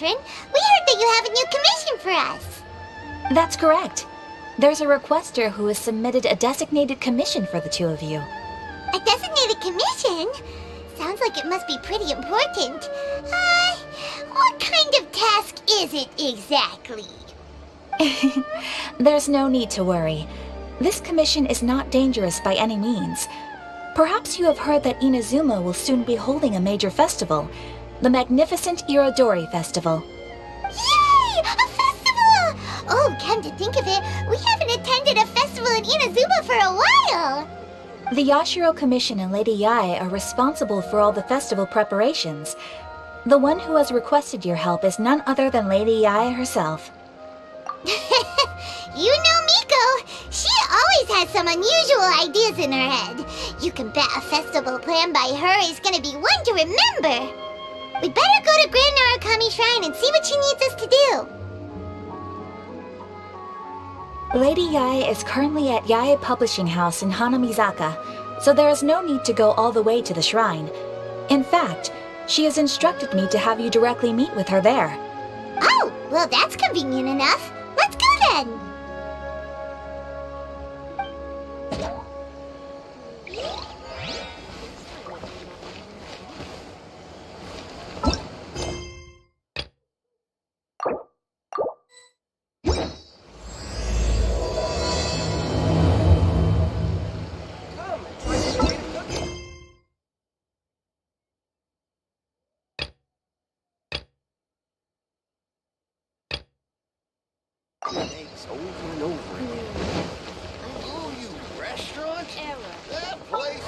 We heard that you have a new commission for us. That's correct. There's a requester who has submitted a designated commission for the two of you. A designated commission? Sounds like it must be pretty important. What kind of task is it exactly? There's no need to worry. This commission is not dangerous by any means. Perhaps you have heard that Inazuma will soon be holding a major festival, the magnificent Irodori Festival. Yay! A festival! Oh, come to think of it, we haven't attended a festival in Inazuma for a while! The Yashiro Commission and Lady Yae are responsible for all the festival preparations. The one who has requested your help is none other than Lady Yae herself. You know Miko, she always has some unusual ideas in her head. You can bet a festival planned by her is gonna be one to remember. We better go to Grand Narukami Shrine and see what she needs us to do. Lady Yae is currently at Yae Publishing House in Hanamizaka, so there is no need to go all the way to the shrine. In fact, she has instructed me to have you directly meet with her there. Oh, well that's convenient enough. Let's go then. Thanks over and over again. Oh, you restaurant? Error. That place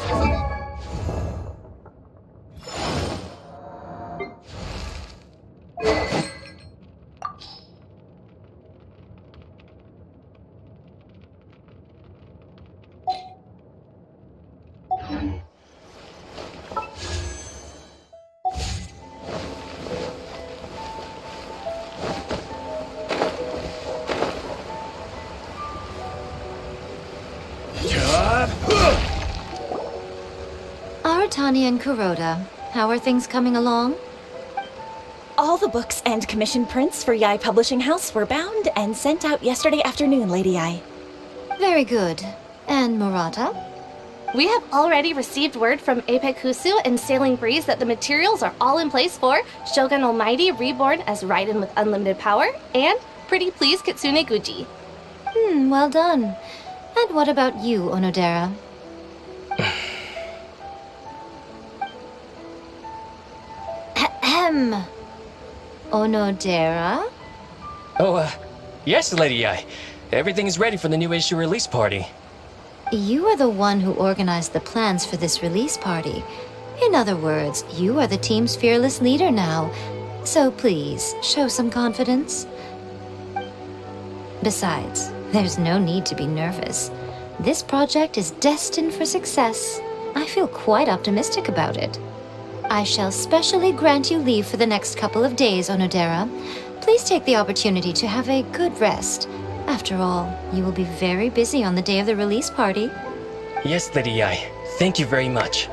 Aratani and Kuroda, how are things coming along? All the books and commission prints for Yae Publishing House were bound and sent out yesterday afternoon, Lady Yae. Very good. And Murata? We have already received word from Apekusu and Sailing Breeze that the materials are all in place for Shogun Almighty reborn as Raiden with unlimited power and Pretty Please Kitsune Guji. Well done. And what about you, Onodera? Ahem. Onodera? Oh, yes, Lady Yae. Everything is ready for the new issue release party. You are the one who organized the plans for this release party. In other words, you are the team's fearless leader now. So please, show some confidence. Besides, there's no need to be nervous. This project is destined for success. I feel quite optimistic about it. I shall specially grant you leave for the next couple of days, Onodera. Please take the opportunity to have a good rest. After all, you will be very busy on the day of the release party. Yes, Lady Yae. Thank you very much.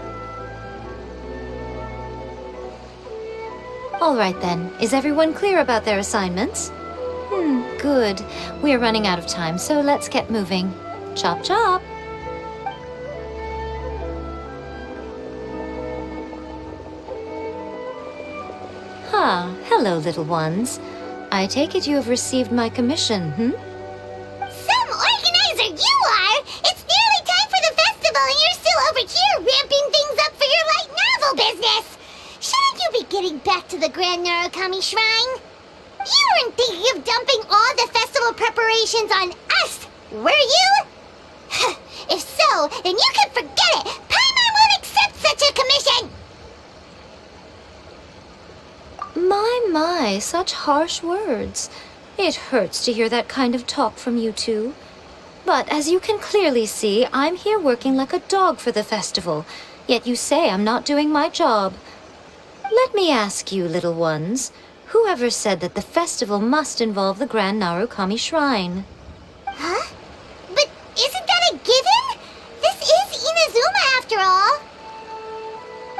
All right then, is everyone clear about their assignments? Good. We are running out of time, so let's get moving. Chop chop! Hello, little ones. I take it you have received my commission, Some organizer you are! It's nearly time for the festival and you're still over here ramping things up for your light novel business! Shouldn't you be getting back to the Grand Narukami Shrine? You weren't thinking of dumping all the festival preparations on us, Were you? If so, then you can forget it! Paimon won't accept such a commission! My, such harsh words. It hurts to hear that kind of talk from you two. But as you can clearly see, I'm here working like a dog for the festival, yet you say I'm not doing my job. Let me ask you, little ones, whoever said that the festival must involve the Grand Narukami Shrine? Huh? But isn't that a given? This is Inazuma after all.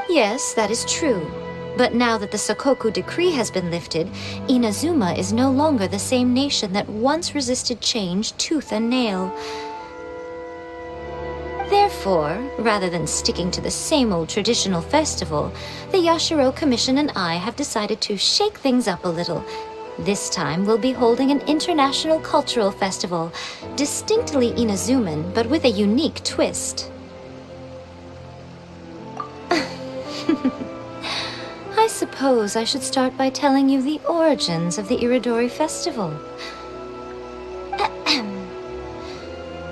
Yes, that is true. But now that the Sokoku decree has been lifted, Inazuma is no longer the same nation that once resisted change tooth and nail. Therefore, rather than sticking to the same old traditional festival, the Yashiro Commission and I have decided to shake things up a little. This time we'll be holding an international cultural festival, distinctly Inazuman, but with a unique twist. I suppose I should start by telling you the origins of the Iridori Festival.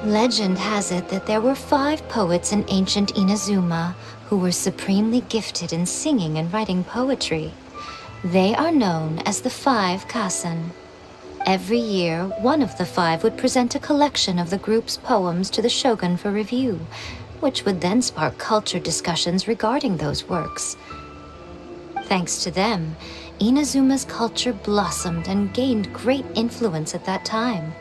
Legend has it that there were 5 poets in ancient Inazuma who were supremely gifted in singing and writing poetry. They are known as the 5 Kasen. Every year, one of the 5 would present a collection of the group's poems to the shogun for review, which would then spark culture discussions regarding those works. Thanks to them, Inazuma's culture blossomed and gained great influence at that time.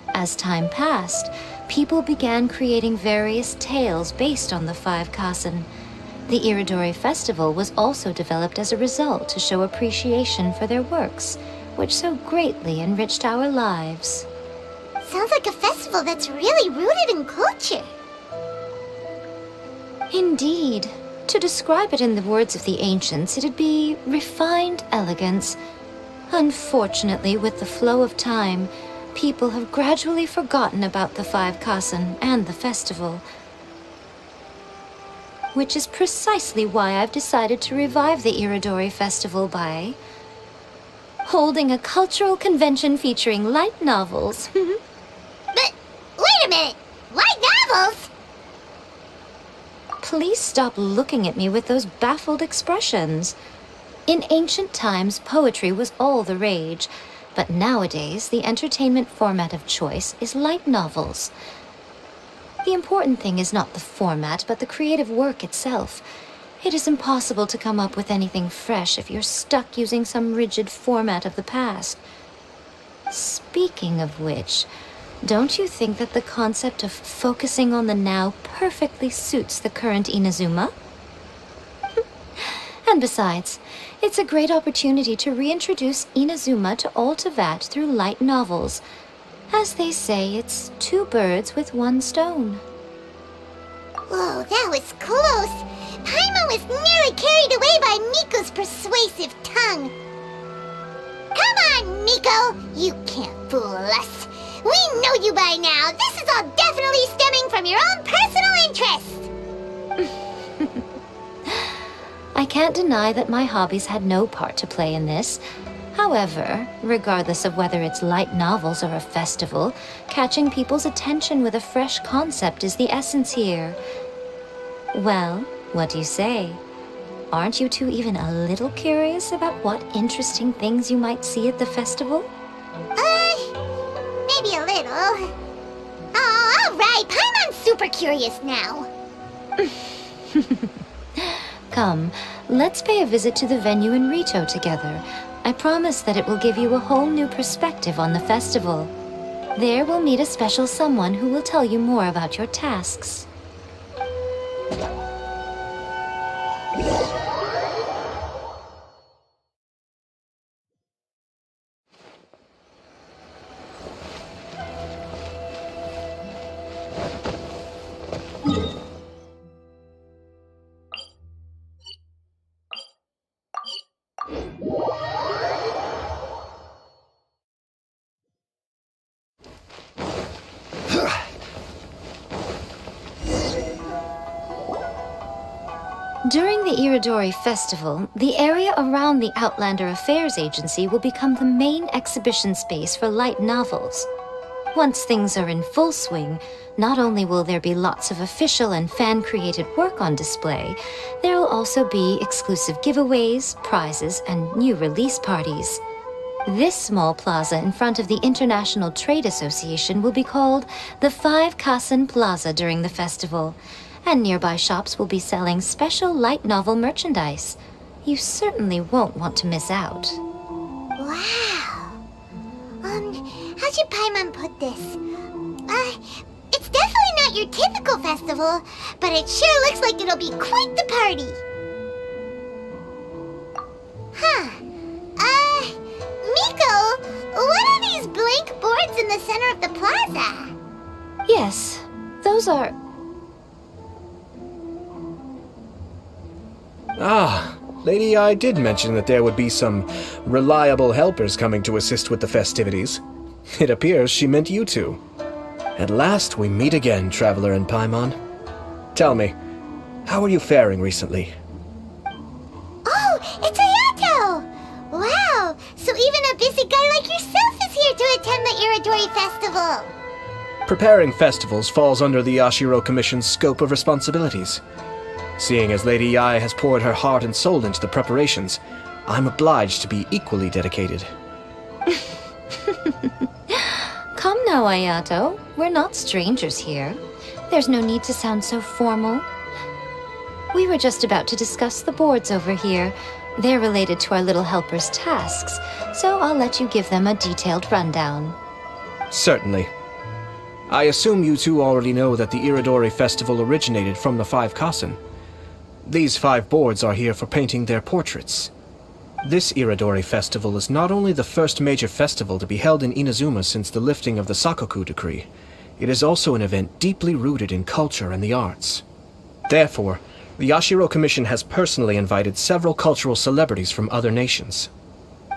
As time passed, people began creating various tales based on the 5 Kasen. The Iridori Festival was also developed as a result to show appreciation for their works, which so greatly enriched our lives. Sounds like a festival that's really rooted in culture. Indeed. To describe it in the words of the ancients, it'd be refined elegance. Unfortunately, with the flow of time, people have gradually forgotten about the 5 Kasen and the festival. Which is precisely why I've decided to revive the Iridori Festival by holding a cultural convention featuring light novels. But, wait a minute! Light novels? Please stop looking at me with those baffled expressions. In ancient times, poetry was all the rage, but nowadays the entertainment format of choice is light novels. The important thing is not the format, but the creative work itself. It is impossible to come up with anything fresh if you're stuck using some rigid format of the past. Speaking of which, don't you think that the concept of focusing on the now perfectly suits the current Inazuma? And besides, it's a great opportunity to reintroduce Inazuma to all Teyvat through light novels. As they say, it's 2 birds with 1 stone. Whoa, that was close! Paimon was nearly carried away by Miko's persuasive tongue. Come on, Miko! You can't fool us. We know you by now. This is all definitely stemming from your own personal interest. I can't deny that my hobbies had no part to play in this. However, regardless of whether it's light novels or a festival, catching people's attention with a fresh concept is the essence here. Well, what do you say? Aren't you two even a little curious about what interesting things you might see at the festival? Maybe a little. Oh, all right. Paimon's super curious now. Come, let's pay a visit to the venue in Rito together. I promise that it will give you a whole new perspective on the festival. There we'll meet a special someone who will tell you more about your tasks. During the Iridori Festival, the area around the Outlander Affairs Agency will become the main exhibition space for light novels. Once things are in full swing, not only will there be lots of official and fan-created work on display, there will also be exclusive giveaways, prizes, and new release parties. This small plaza in front of the International Trade Association will be called the Five Kasen Plaza during the festival, and nearby shops will be selling special light novel merchandise. You certainly won't want to miss out. Wow. How should Paimon put this? It's definitely not your typical festival, but it sure looks like it'll be quite the party. Huh. Miko, what are these blank boards in the center of the plaza? Yes, those are... Ah, Lady I did mention that there would be some reliable helpers coming to assist with the festivities. It appears she meant you two. At last we meet again, Traveler and Paimon. Tell me, how are you faring recently? Oh, it's Ayato! Wow, so even a busy guy like yourself is here to attend the Iridori Festival. Preparing festivals falls under the Yashiro Commission's scope of responsibilities. Seeing as Lady Yae has poured her heart and soul into the preparations, I'm obliged to be equally dedicated. Come now, Ayato. We're not strangers here. There's no need to sound so formal. We were just about to discuss the boards over here. They're related to our little helper's tasks, so I'll let you give them a detailed rundown. Certainly. I assume you two already know that the Iridori Festival originated from the Five Kasen. These 5 boards are here for painting their portraits. This Iridori Festival is not only the first major festival to be held in Inazuma since the lifting of the Sakoku decree, it is also an event deeply rooted in culture and the arts. Therefore, the Yashiro Commission has personally invited several cultural celebrities from other nations.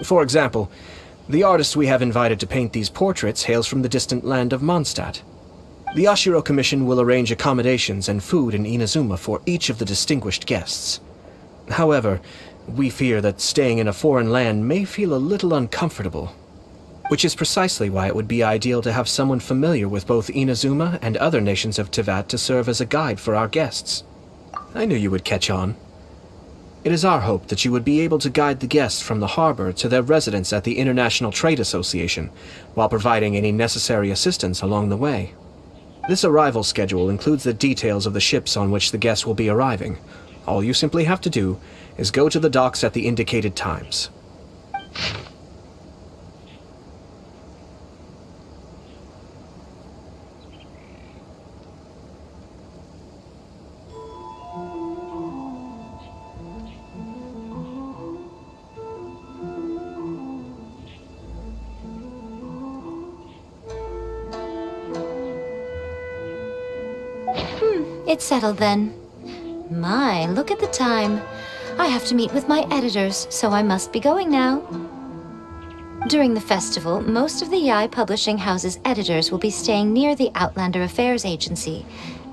For example, the artist we have invited to paint these portraits hails from the distant land of Mondstadt. The Yashiro Commission will arrange accommodations and food in Inazuma for each of the distinguished guests. However, we fear that staying in a foreign land may feel a little uncomfortable, which is precisely why it would be ideal to have someone familiar with both Inazuma and other nations of Teyvat to serve as a guide for our guests. I knew you would catch on. It is our hope that you would be able to guide the guests from the harbor to their residence at the International Trade Association, while providing any necessary assistance along the way. This arrival schedule includes the details of the ships on which the guests will be arriving. All you simply have to do is go to the docks at the indicated times. It's settled then. My, look at the time. I have to meet with my editors, so I must be going now. During the festival, most of the Yae Publishing House's editors will be staying near the Outlander Affairs Agency.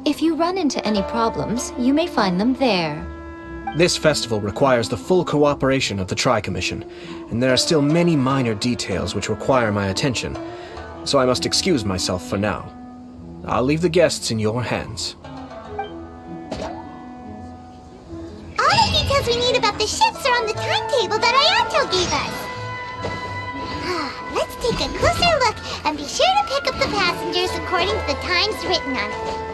If you run into any problems, you may find them there. This festival requires the full cooperation of the Tri-Commission, and there are still many minor details which require my attention, so I must excuse myself for now. I'll leave the guests in your hands. All the details we need about the ships are on the timetable that Ayato gave us. Let's take a closer look and be sure to pick up the passengers according to the times written on it.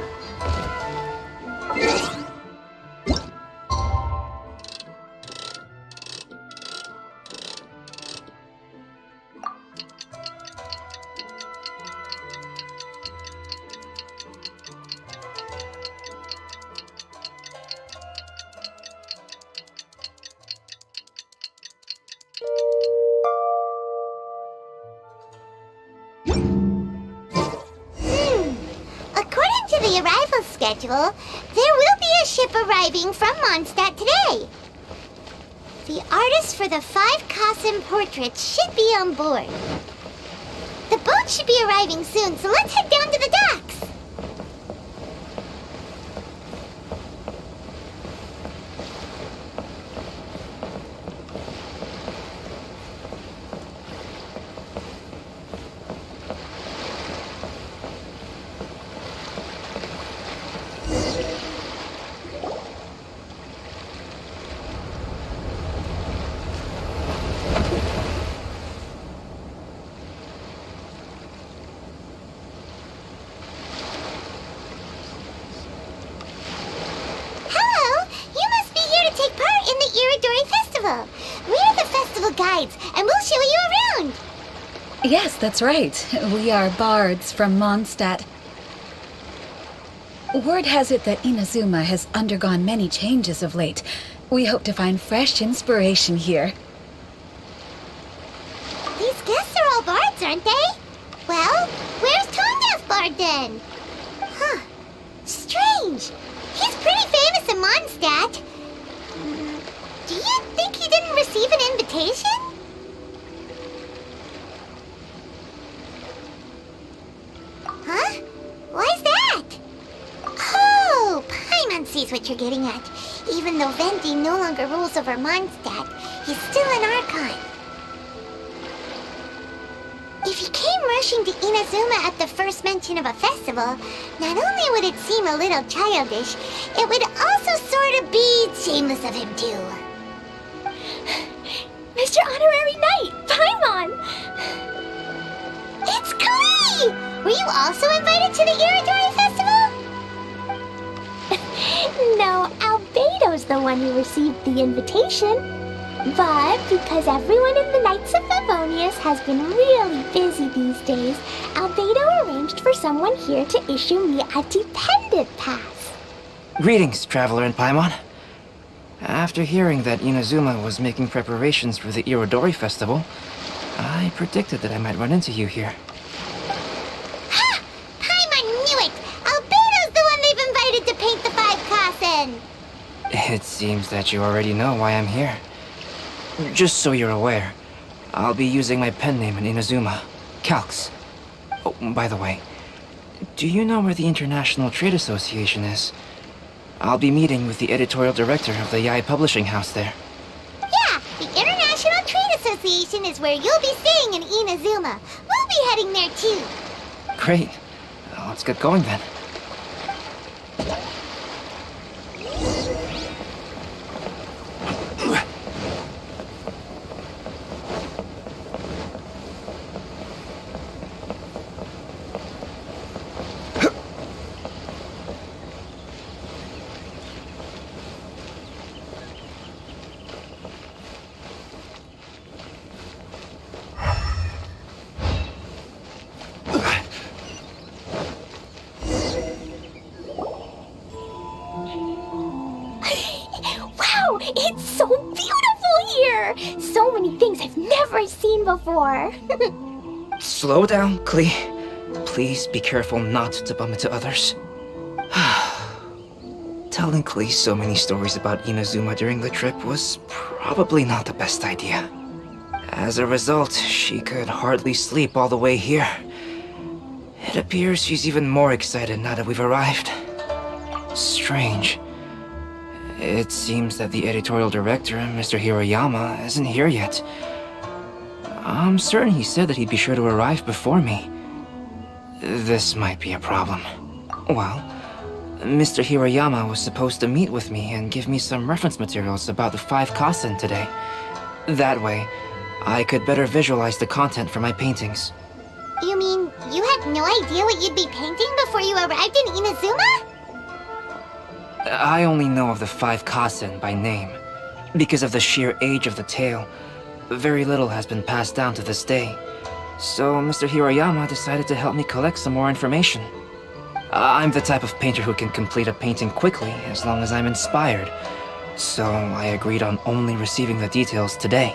According to the arrival schedule, there will be a ship arriving from Mondstadt today. The artist for the 5 Kasen portraits should be on board. The boat should be arriving soon, so let's head down to the docks. and we'll show you around. Yes, that's right. We are bards from Mondstadt. Word has it that Inazuma has undergone many changes of late. We hope to find fresh inspiration here. These guests are all bards, aren't they? Well, where's Tonga's bard then? Huh. Strange. He's pretty famous in Mondstadt. Do you think he didn't receive an invitation? Huh? Why's that? Oh, Paimon sees what you're getting at. Even though Venti no longer rules over Mondstadt, he's still an Archon. If he came rushing to Inazuma at the first mention of a festival, not only would it seem a little childish, it would also sort of be shameless of him too. Mr. Honorary Knight, Paimon! It's KLEE! Were you also invited to the Iridori Festival? No, Albedo's the one who received the invitation. But because everyone in the Knights of Favonius has been really busy these days, Albedo arranged for someone here to issue me a dependent pass. Greetings, Traveler and Paimon. After hearing that Inazuma was making preparations for the Irodori Festival, I predicted that I might run into you here. Ha! Paimon knew it! Albedo's the one they've invited to paint the 5 Kasen! It seems that you already know why I'm here. Just so you're aware, I'll be using my pen name in Inazuma, Calx. Oh, by the way, do you know where the International Trade Association is? I'll be meeting with the editorial director of the Yae Publishing House there. Yeah, the International Trade Association is where you'll be staying in Inazuma. We'll be heading there too. Great. Let's get going then. Wow, it's so beautiful here! So many things I've never seen before. Slow down, KLEE. Please be careful not to bump into others. Telling KLEE so many stories about Inazuma during the trip was probably not the best idea. As a result, she could hardly sleep all the way here. It appears she's even more excited now that we've arrived. Strange. It seems that the editorial director, Mr. Hiroyama, isn't here yet. I'm certain he said that he'd be sure to arrive before me. This might be a problem. Well, Mr. Hiroyama was supposed to meet with me and give me some reference materials about the 5 Kasen today. That way, I could better visualize the content for my paintings. You mean you had no idea what you'd be painting before you arrived in Inazuma? I only know of the 5 Kasen by name. Because of the sheer age of the tale, very little has been passed down to this day. So Mr. Hiroyama decided to help me collect some more information. I'm the type of painter who can complete a painting quickly as long as I'm inspired. So I agreed on only receiving the details today.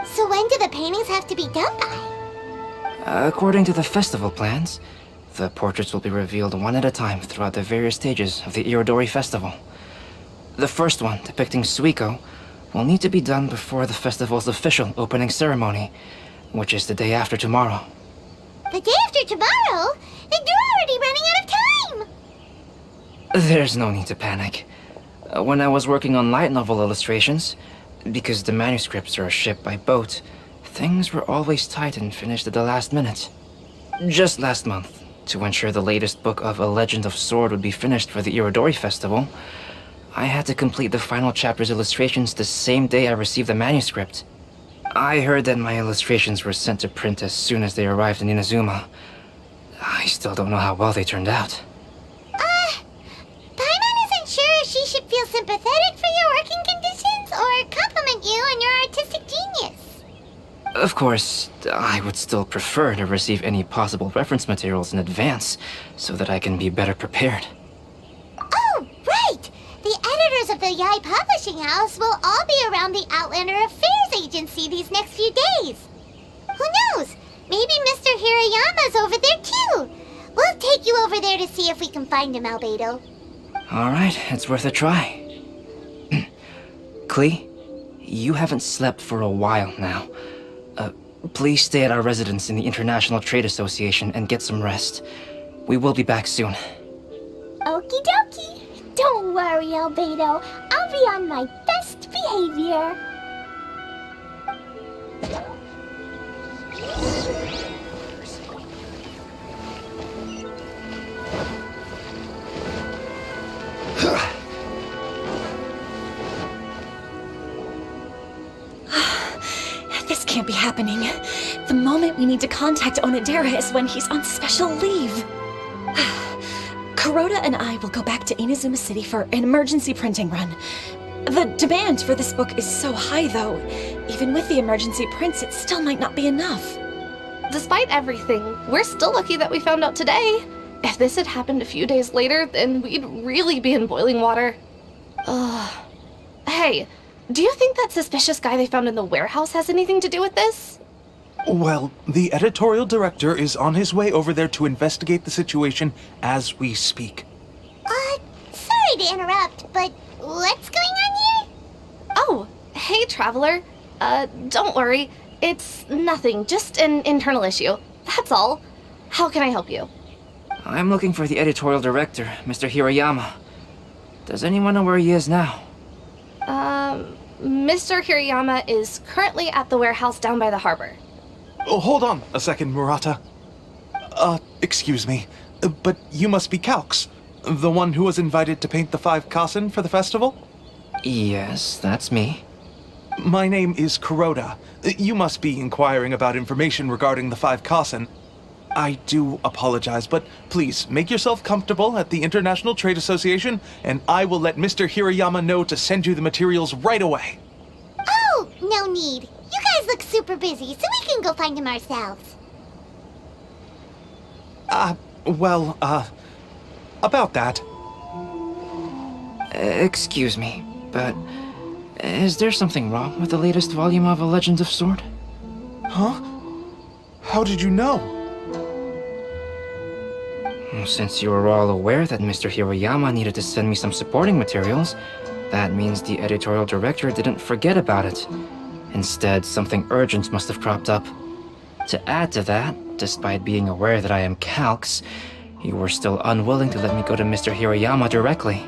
So when do the paintings have to be done by? According to the festival plans, the portraits will be revealed one at a time throughout the various stages of the Irodori Festival. The first one, depicting Suiko, will need to be done before the festival's official opening ceremony, which is the day after tomorrow. The day after tomorrow? Then you're already running out of time! There's no need to panic. When I was working on light novel illustrations, because the manuscripts are shipped by boat, things were always tight and finished at the last minute. Just last month, to ensure the latest book of A Legend of Sword would be finished for the Irodori Festival, I had to complete the final chapter's illustrations the same day I received the manuscript. I heard that my illustrations were sent to print as soon as they arrived in Inazuma. I still don't know how well they turned out. Paimon isn't sure if she should feel sympathetic for your working conditions or compliment you on your artistic genius. Of course, I would still prefer to receive any possible reference materials in advance, so that I can be better prepared. Oh, right! The editors of the Yai Publishing House will all be around the Outlander Affairs Agency these next few days. Who knows? Maybe Mr. Hirayama's over there too. We'll take you over there to see if we can find him, Albedo. Alright, it's worth a try. KLEE, you haven't slept for a while now. Please stay at our residence in the International Trade Association and get some rest. We will be back soon. Okie dokie. Don't worry, Albedo. I'll be on my best behavior. This can't be happening. The moment we need to contact Onodera is when he's on special leave. Kuroda and I will go back to Inazuma City for an emergency printing run. The demand for this book is so high, though. Even with the emergency prints, it still might not be enough. Despite everything, we're still lucky that we found out today. If this had happened a few days later, then we'd really be in boiling water. Hey, do you think that suspicious guy they found in the warehouse has anything to do with this? Well, the editorial director is on his way over there to investigate the situation as we speak. Sorry to interrupt, but what's going on here? Oh, hey, Traveler. Don't worry. It's nothing, just an internal issue. That's all. How can I help you? I'm looking for the editorial director, Mr. Hirayama. Does anyone know where he is now? Mr. Hirayama is currently at the warehouse down by the harbor. Oh, hold on a second, Murata. Excuse me, but you must be Calx, the one who was invited to paint the 5 Kasen for the festival? Yes, that's me. My name is Kuroda. You must be inquiring about information regarding the 5 Kasen. I do apologize, but please make yourself comfortable at the International Trade Association, and I will let Mr. Hirayama know to send you the materials right away. Oh, no need. You guys look super busy, so we can go find him ourselves. About that. Excuse me, but is there something wrong with the latest volume of A Legend of Sword? Huh? How did you know? Since you were all aware that Mr. Hirayama needed to send me some supporting materials, that means the editorial director didn't forget about it. Instead, something urgent must have cropped up. To add to that, despite being aware that I am Calx, you were still unwilling to let me go to Mr. Hirayama directly.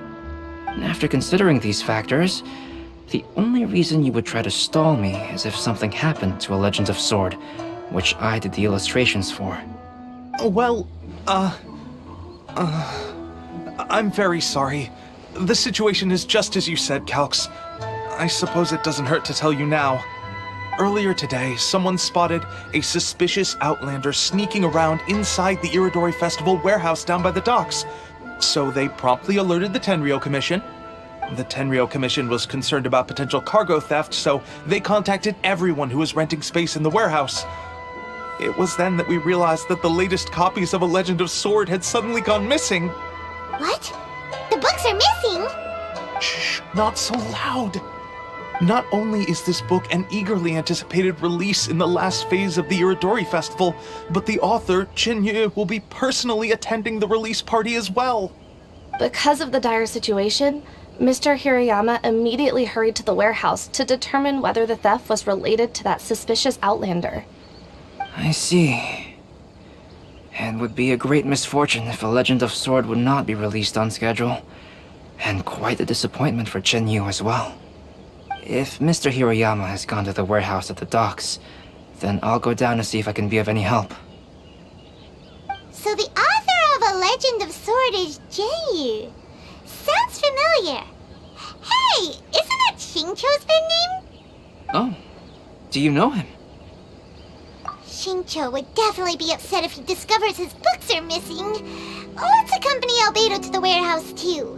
After considering these factors, the only reason you would try to stall me is if something happened to A Legend of Sword, which I did the illustrations for. Well, I'm very sorry. The situation is just as you said, Calx. I suppose it doesn't hurt to tell you now. Earlier today, someone spotted a suspicious outlander sneaking around inside the Iridori Festival warehouse down by the docks. So they promptly alerted the Tenryou Commission. The Tenryou Commission was concerned about potential cargo theft, so they contacted everyone who was renting space in the warehouse. It was then that we realized that the latest copies of A Legend of Sword had suddenly gone missing. What? The books are missing? Shh, not so loud. Not only is this book an eagerly anticipated release in the last phase of the Iridori Festival, but the author, Chinyu, will be personally attending the release party as well. Because of the dire situation, Mr. Hirayama immediately hurried to the warehouse to determine whether the theft was related to that suspicious outlander. I see. It would be a great misfortune if A Legend of Sword would not be released on schedule. And quite a disappointment for Chinyu as well. If Mr. Hirayama has gone to the warehouse at the docks, then I'll go down to see if I can be of any help. So the author of A Legend of Sword is Jinyu. Sounds familiar. Hey, isn't that Xingqiu's pen name? Oh, do you know him? Xingqiu would definitely be upset if he discovers his books are missing. Let's accompany Albedo to the warehouse, too.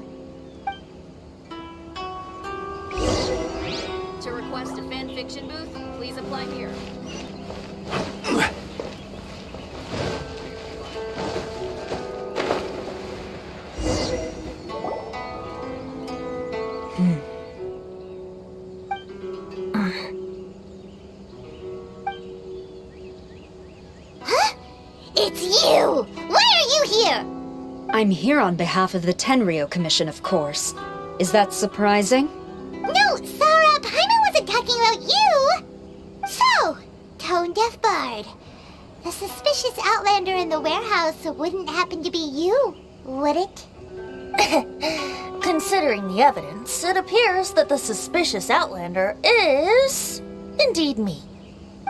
To request a fanfiction booth, please apply here. I'm here on behalf of the Tenryou Commission, of course. Is that surprising? No, Sarah, Paimon wasn't talking about you! So, tone-deaf bard. The suspicious outlander in the warehouse wouldn't happen to be you, would it? Considering the evidence, it appears that the suspicious outlander is indeed me.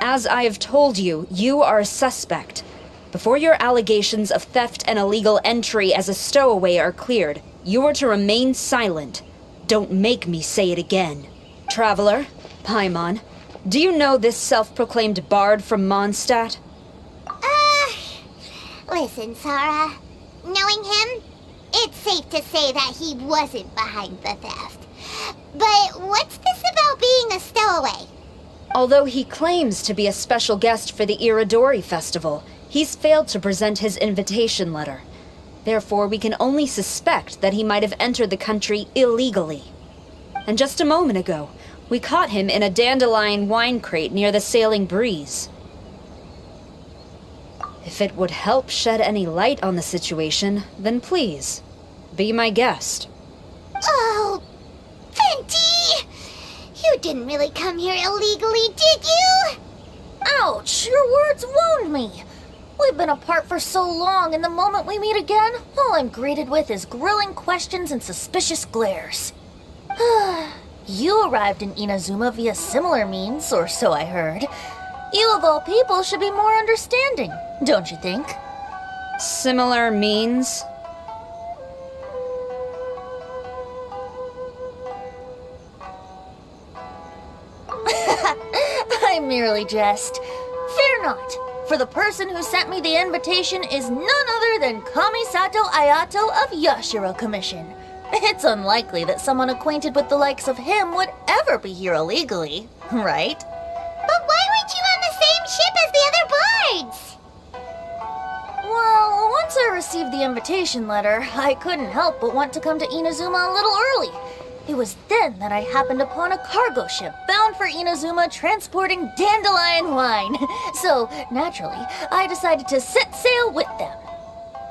As I have told you, you are a suspect. Before your allegations of theft and illegal entry as a stowaway are cleared, you are to remain silent. Don't make me say it again. Traveler, Paimon, do you know this self-proclaimed bard from Mondstadt? Listen, Sarah. Knowing him, it's safe to say that he wasn't behind the theft. But what's this about being a stowaway? Although he claims to be a special guest for the Irodori Festival, he's failed to present his invitation letter. Therefore, we can only suspect that he might have entered the country illegally. And just a moment ago, we caught him in a dandelion wine crate near the Sailing Breeze. If it would help shed any light on the situation, then please, be my guest. Oh, Venti! You didn't really come here illegally, did you? Ouch, your words wound me. We've been apart for so long, and the moment we meet again, all I'm greeted with is grilling questions and suspicious glares. You arrived in Inazuma via similar means, or so I heard. You of all people should be more understanding, don't you think? Similar means? I merely jest. Fear not, for the person who sent me the invitation is none other than Kamisato Ayato of Yashiro Commission. It's unlikely that someone acquainted with the likes of him would ever be here illegally, right? But why weren't you on the same ship as the other bards? Well, once I received the invitation letter, I couldn't help but want to come to Inazuma a little early. It was then that I happened upon a cargo ship bound for Inazuma transporting dandelion wine. So, naturally, I decided to set sail with them.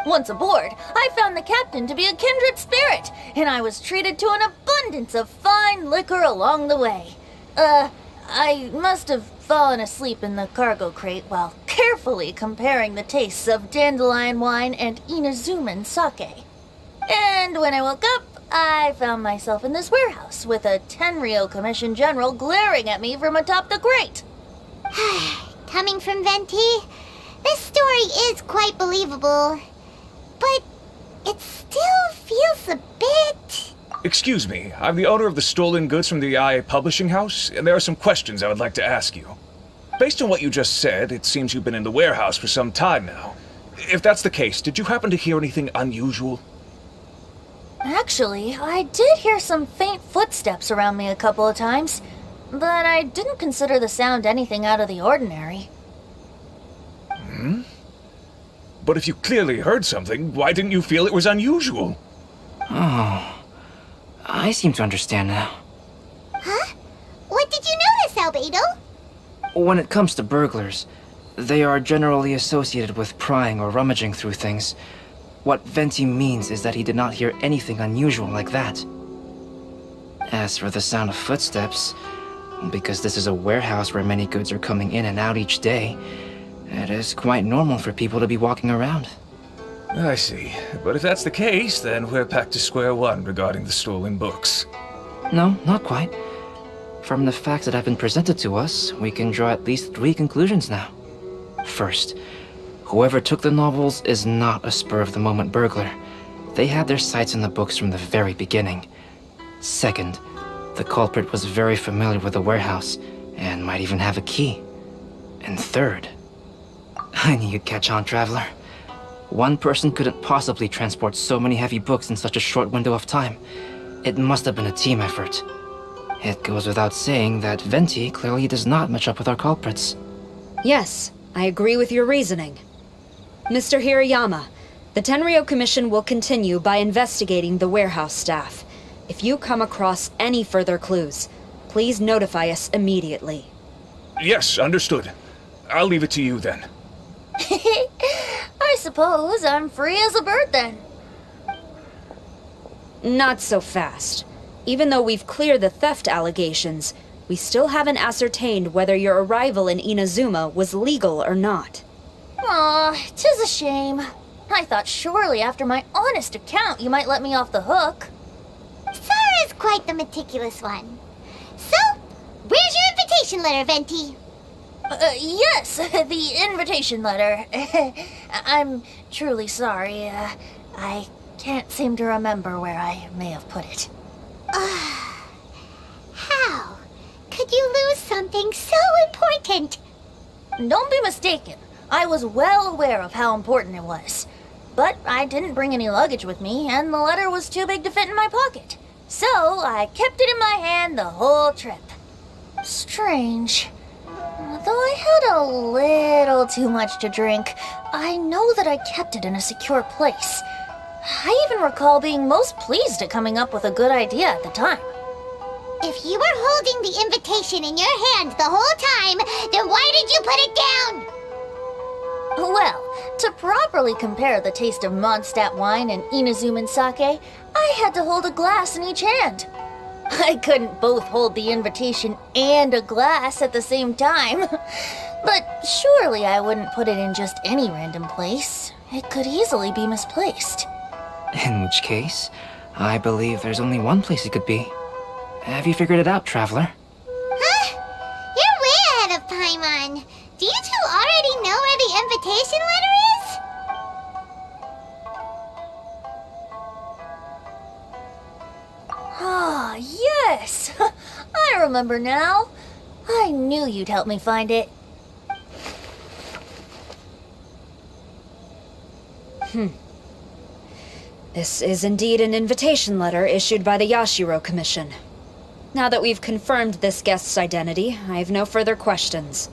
Once aboard, I found the captain to be a kindred spirit, and I was treated to an abundance of fine liquor along the way. I must have fallen asleep in the cargo crate while carefully comparing the tastes of dandelion wine and Inazuman sake. And when I woke up, I found myself in this warehouse with a Tenryou Commission general glaring at me from atop the grate. Coming from Venti, this story is quite believable. But it still feels a bit... Excuse me, I'm the owner of the stolen goods from the IA Publishing House, and there are some questions I would like to ask you. Based on what you just said, it seems you've been in the warehouse for some time now. If that's the case, did you happen to hear anything unusual? Actually, I did hear some faint footsteps around me a couple of times, but I didn't consider the sound anything out of the ordinary. But if you clearly heard something, why didn't you feel it was unusual? Oh, I seem to understand now. Huh? What did you notice, Albedo? When it comes to burglars, they are generally associated with prying or rummaging through things. What Venti means is that he did not hear anything unusual like that. As for the sound of footsteps, because this is a warehouse where many goods are coming in and out each day, it is quite normal for people to be walking around. I see. But if that's the case, then we're back to square one regarding the stolen books. No, not quite. From the facts that have been presented to us, we can draw at least 3 conclusions now. First, whoever took the novels is not a spur-of-the-moment burglar. They had their sights on the books from the very beginning. Second, the culprit was very familiar with the warehouse, and might even have a key. And third, I knew you'd catch on, Traveler. One person couldn't possibly transport so many heavy books in such a short window of time. It must have been a team effort. It goes without saying that Venti clearly does not match up with our culprits. Yes, I agree with your reasoning. Mr. Hirayama, the Tenryou Commission will continue by investigating the warehouse staff. If you come across any further clues, please notify us immediately. Yes, understood. I'll leave it to you then. I suppose I'm free as a bird then. Not so fast. Even though we've cleared the theft allegations, we still haven't ascertained whether your arrival in Inazuma was legal or not. Aw, 'tis a shame. I thought surely after my honest account you might let me off the hook. Sarah's quite the meticulous one. So, where's your invitation letter, Venti? Yes, the invitation letter. I'm truly sorry. I can't seem to remember where I may have put it. How could you lose something so important? Don't be mistaken. I was well aware of how important it was. But I didn't bring any luggage with me, and the letter was too big to fit in my pocket. So I kept it in my hand the whole trip. Strange. Though I had a little too much to drink, I know that I kept it in a secure place. I even recall being most pleased at coming up with a good idea at the time. If you were holding the invitation in your hand the whole time, then why did you put it down? Well, to properly compare the taste of Mondstadt wine and Inazuman sake, I had to hold a glass in each hand. I couldn't both hold the invitation and a glass at the same time. But surely I wouldn't put it in just any random place. It could easily be misplaced. In which case, I believe there's only one place it could be. Have you figured it out, Traveler? Huh? You're way ahead of Paimon. Do you two already know where the invitation letter is? Ah, yes! I remember now. I knew you'd help me find it. This is indeed an invitation letter issued by the Yashiro Commission. Now that we've confirmed this guest's identity, I have no further questions.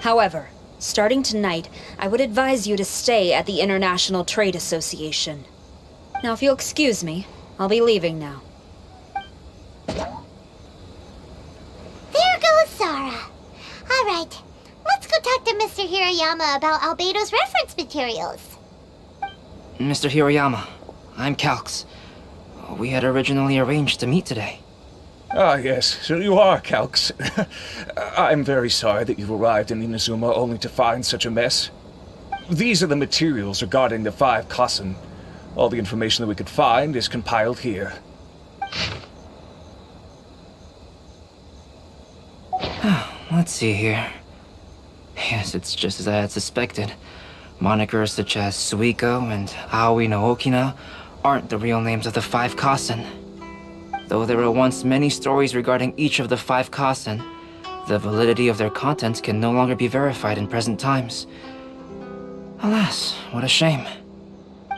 However, starting tonight, I would advise you to stay at the International Trade Association. Now, if you'll excuse me, I'll be leaving now. There goes Sara. All right, let's go talk to Mr. Hirayama about Albedo's reference materials. Mr. Hiroyama, I'm Calx. We had originally arranged to meet today. Ah, yes, so you are, Calx. I'm very sorry that you've arrived in Inazuma only to find such a mess. These are the materials regarding the 5 Kassen. All the information that we could find is compiled here. Let's see here. Yes, it's just as I had suspected. Monikers such as Suiko and Aoi no Okina aren't the real names of the 5 Kassen. Though there were once many stories regarding each of the 5 Kassen, the validity of their contents can no longer be verified in present times. Alas, what a shame.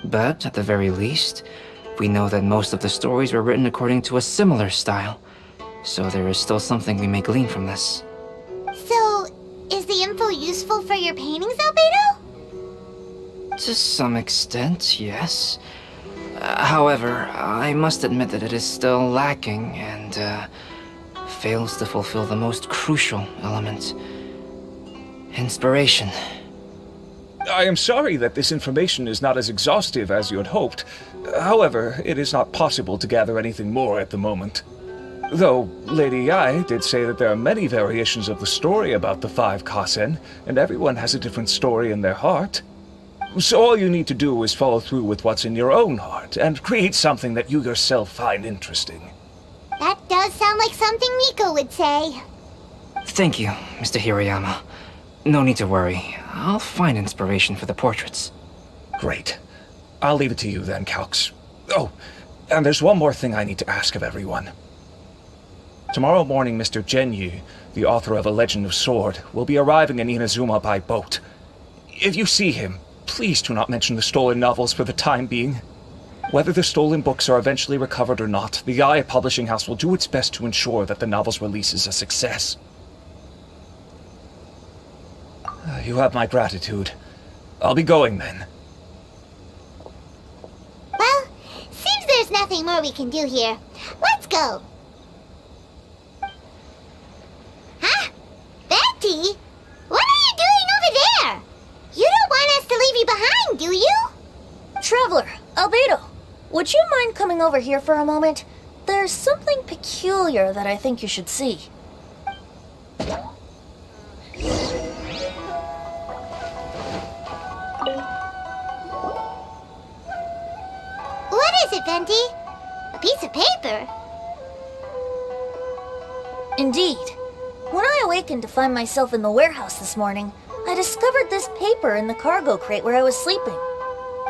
But, at the very least, we know that most of the stories were written according to a similar style, so there is still something we may glean from this. So, is the info useful for your paintings, Albedo? To some extent, yes. However, I must admit that it is still lacking and fails to fulfill the most crucial element. Inspiration. I am sorry that this information is not as exhaustive as you had hoped. However, it is not possible to gather anything more at the moment. Though, Lady Yae did say that there are many variations of the story about the 5 Kassen, and everyone has a different story in their heart. So all you need to do is follow through with what's in your own heart, and create something that you yourself find interesting. That does sound like something Miko would say. Thank you, Mr. Hiroyama. No need to worry. I'll find inspiration for the portraits. Great. I'll leave it to you then, Calx. Oh, and there's one more thing I need to ask of everyone. Tomorrow morning, Mr. Genyu, the author of A Legend of Sword, will be arriving in Inazuma by boat. If you see him, please do not mention the stolen novels for the time being. Whether the stolen books are eventually recovered or not, the Yae Publishing House will do its best to ensure that the novel's release is a success. You have my gratitude. I'll be going then. Well, seems there's nothing more we can do here. Let's go. Huh? Betty? What are you doing over there? You don't want us to leave you behind, do you? Traveler, Albedo, would you mind coming over here for a moment? There's something peculiar that I think you should see. What is it, Venti? A piece of paper? Indeed. When I awakened to find myself in the warehouse this morning, I discovered this paper in the cargo crate where I was sleeping.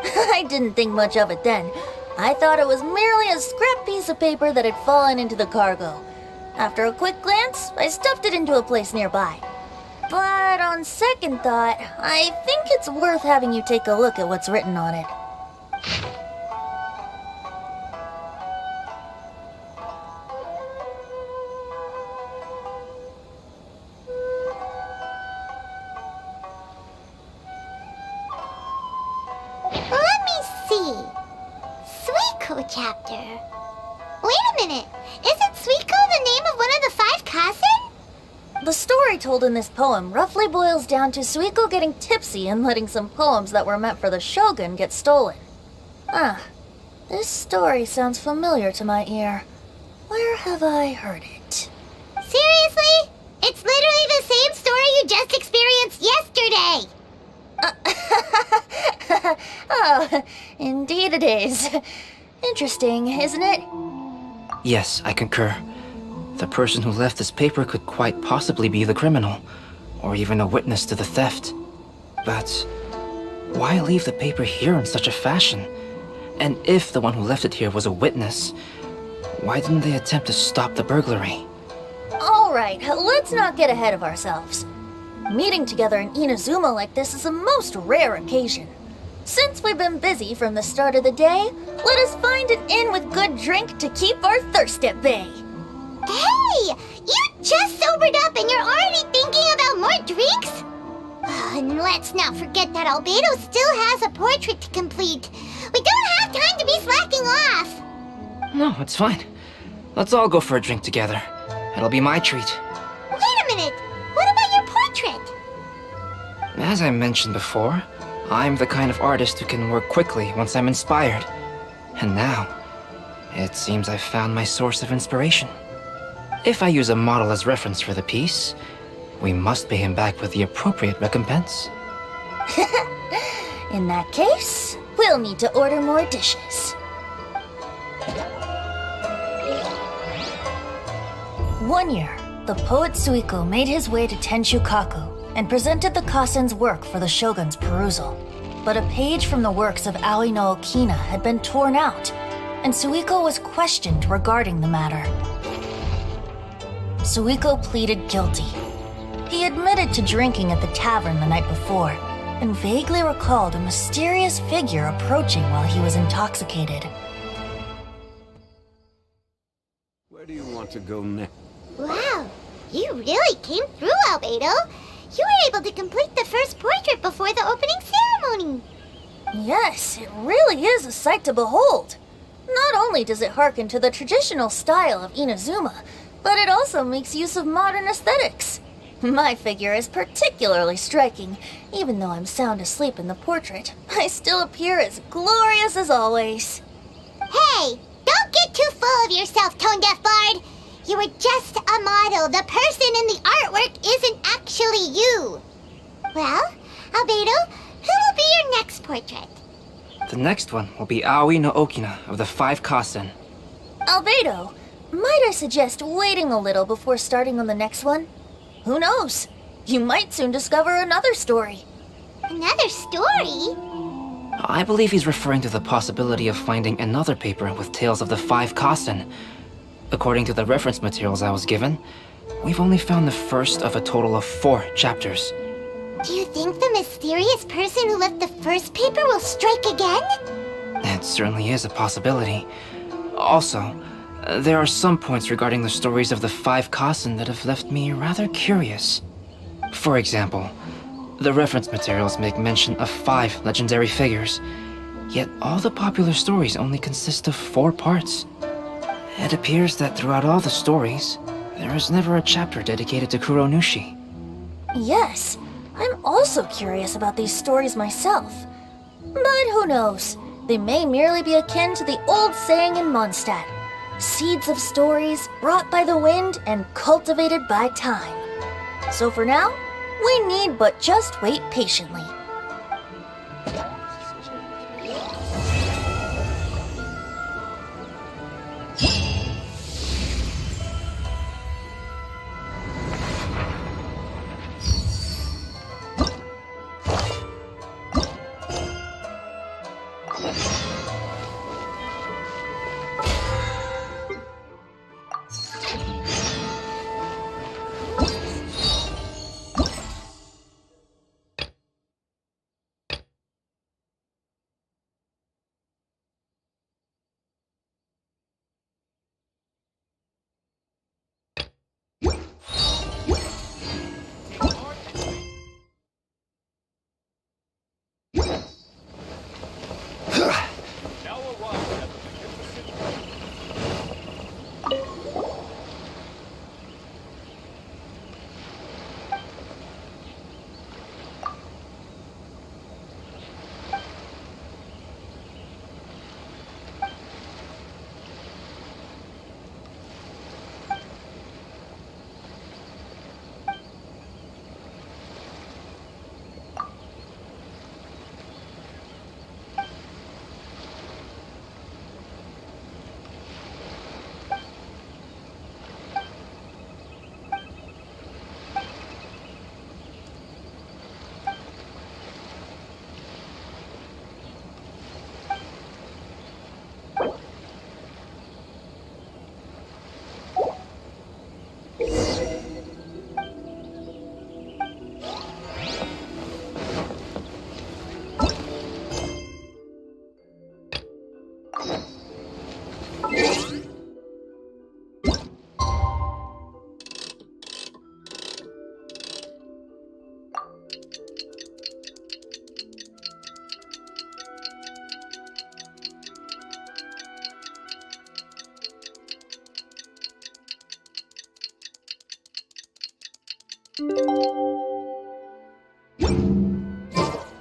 I didn't think much of it then. I thought it was merely a scrap piece of paper that had fallen into the cargo. After a quick glance, I stuffed it into a place nearby. But on second thought, I think it's worth having you take a look at what's written on it. Let me see. Suiko chapter. Wait a minute. Isn't Suiko the name of one of the 5 Kasen? The story told in this poem roughly boils down to Suiko getting tipsy and letting some poems that were meant for the shogun get stolen. This story sounds familiar to my ear. Where have I heard it? Seriously? It's literally the same story you just experienced yesterday. Oh, indeed it is. Interesting, isn't it? Yes, I concur. The person who left this paper could quite possibly be the criminal, or even a witness to the theft. But why leave the paper here in such a fashion? And if the one who left it here was a witness, why didn't they attempt to stop the burglary? All right, let's not get ahead of ourselves. Meeting together in Inazuma like this is a most rare occasion. Since we've been busy from the start of the day, let us find an inn with good drink to keep our thirst at bay. Hey! You just sobered up and you're already thinking about more drinks? And let's not forget that Albedo still has a portrait to complete. We don't have time to be slacking off. No, it's fine. Let's all go for a drink together. It'll be my treat. Wait a minute. What about your portrait? As I mentioned before, I'm the kind of artist who can work quickly once I'm inspired. And now, it seems I've found my source of inspiration. If I use a model as reference for the piece, we must pay him back with the appropriate recompense. In that case, we'll need to order more dishes. One year, the poet Suiko made his way to Tenshukaku and presented the Kasen's work for the shogun's perusal. But a page from the works of Aoi no Okina had been torn out, and Suiko was questioned regarding the matter. Suiko pleaded guilty. He admitted to drinking at the tavern the night before, and vaguely recalled a mysterious figure approaching while he was intoxicated. Where do you want to go next? Wow, you really came through, Albedo. You were able to complete the first portrait before the opening ceremony. Yes, it really is a sight to behold. Not only does it harken to the traditional style of Inazuma, but it also makes use of modern aesthetics. My figure is particularly striking. Even though I'm sound asleep in the portrait, I still appear as glorious as always. Hey, don't get too full of yourself, Tone-Deaf Bard. You were just a model. The person in the artwork isn't actually you. Well, Albedo, who will be your next portrait? The next one will be Aoi no Okina of the 5 Kasen. Albedo, might I suggest waiting a little before starting on the next one? Who knows? You might soon discover another story. Another story? I believe he's referring to the possibility of finding another paper with tales of the 5 Kasen. According to the reference materials I was given, we've only found the first of a total of 4 chapters. Do you think the mysterious person who left the first paper will strike again? It certainly is a possibility. Also, there are some points regarding the stories of the 5 Kasen that have left me rather curious. For example, the reference materials make mention of 5 legendary figures, yet all the popular stories only consist of 4 parts. It appears that throughout all the stories, there is never a chapter dedicated to Kuronushi. Yes, I'm also curious about these stories myself. But who knows? they may merely be akin to the old saying in Mondstadt. Seeds of stories brought by the wind and cultivated by time. So for now, we need but just wait patiently.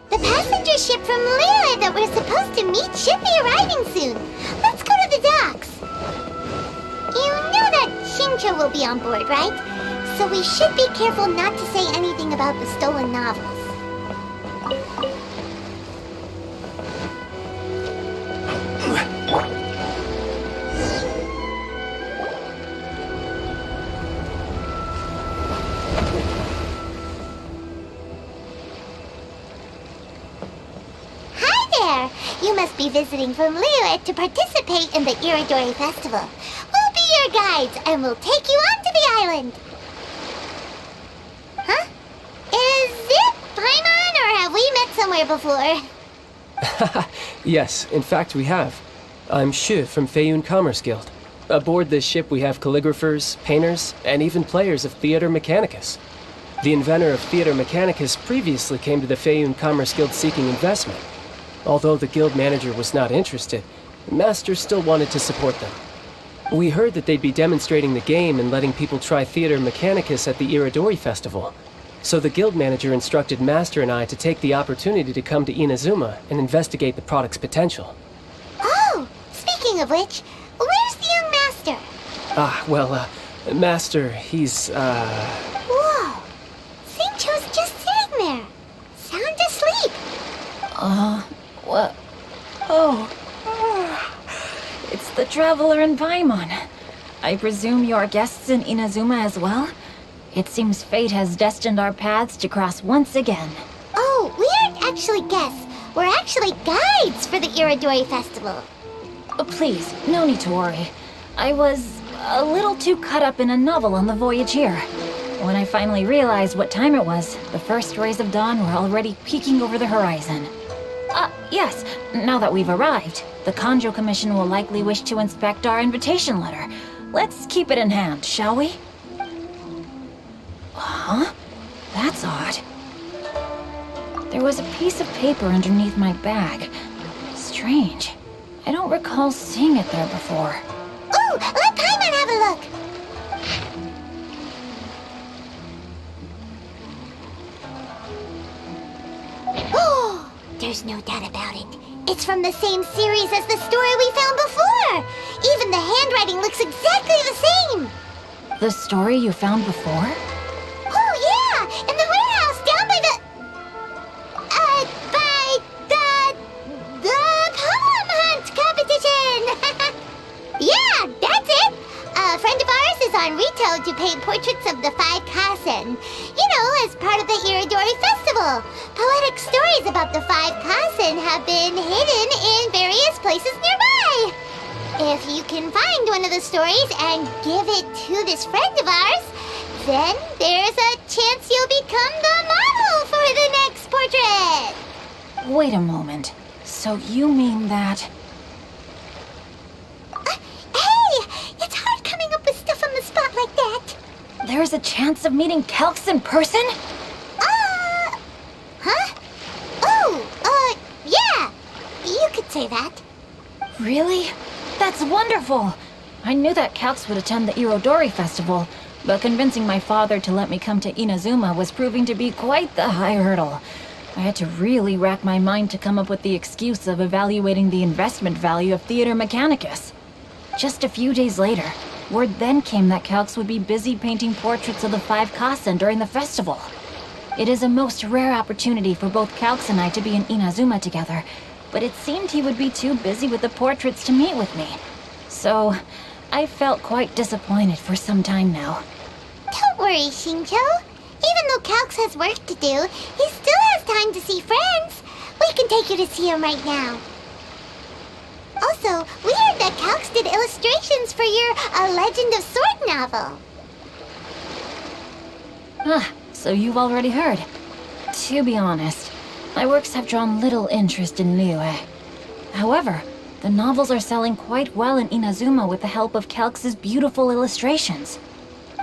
The passenger ship from Lyra that we're supposed to meet should be arriving soon. Let's go to the docks. You know that Shincho will be on board, right? So we should be careful not to say anything about the stolen novels. You must be visiting from Liyue to participate in the Iridori Festival. We'll be your guides, and we'll take you onto the island. Huh? Is it Paimon, or have we met somewhere before? Yes, in fact we have. I'm Shu from Feiyun Commerce Guild. Aboard this ship we have calligraphers, painters, and even players of Theater Mechanicus. The inventor of Theater Mechanicus previously came to the Feiyun Commerce Guild seeking investment. Although the guild manager was not interested, Master still wanted to support them. We heard that they'd be demonstrating the game and letting people try Theater Mechanicus at the Iridori Festival. So the guild manager instructed Master and I to take the opportunity to come to Inazuma and investigate the product's potential. Oh, speaking of which, where's the young master? Master, he's, Whoa! Shincho's just sitting there, sound asleep. What? Oh. It's the Traveler and Paimon. I presume you're guests in Inazuma as well? It seems fate has destined our paths to cross once again. Oh, we aren't actually guests. We're actually guides for the Iridori Festival. Please, no need to worry. I was a little too caught up in a novel on the voyage here. When I finally realized what time it was, the first rays of dawn were already peeking over the horizon. Yes, now that we've arrived, the Kanjo Commission will likely wish to inspect our invitation letter. Let's keep it in hand, shall we? Huh? That's odd. There was a piece of paper underneath my bag. Strange. I don't recall seeing it there before. Ooh, let Paimon have a look! Oh, there's no doubt about it. It's from the same series as the story we found before! Even the handwriting looks exactly the same! The story you found before? Oh yeah! In the warehouse down by the... the poem hunt competition! Yeah, that's it! A friend of ours is on Rito to paint portraits of the 5 Kasen. You know, as part of the Irodori Festival. Poetic stories about the 5 Kasen have been hidden in various places nearby. If you can find one of the stories and give it to this friend of ours, then there's a chance you'll become the model for the next portrait. Wait a moment. So you mean that... Hey! It's hard coming up with stuff on the spot like that. There's a chance of meeting Calx in person? Huh? Oh, yeah! You could say that. Really? That's wonderful! I knew that Calx would attend the Irodori Festival, but convincing my father to let me come to Inazuma was proving to be quite the high hurdle. I had to really rack my mind to come up with the excuse of evaluating the investment value of Theater Mechanicus. Just a few days later, word then came that Calx would be busy painting portraits of the 5 Kasen during the festival. It is a most rare opportunity for both Calx and I to be in Inazuma together, but it seemed he would be too busy with the portraits to meet with me. So, I felt quite disappointed for some time now. Don't worry, Shincho. Even though Calx has work to do, he still has time to see friends. We can take you to see him right now. Also, we heard that Calx did illustrations for your A Legend of Sword novel. Ah, so you've already heard. To be honest, my works have drawn little interest in Liyue. However, the novels are selling quite well in Inazuma with the help of Calx's beautiful illustrations.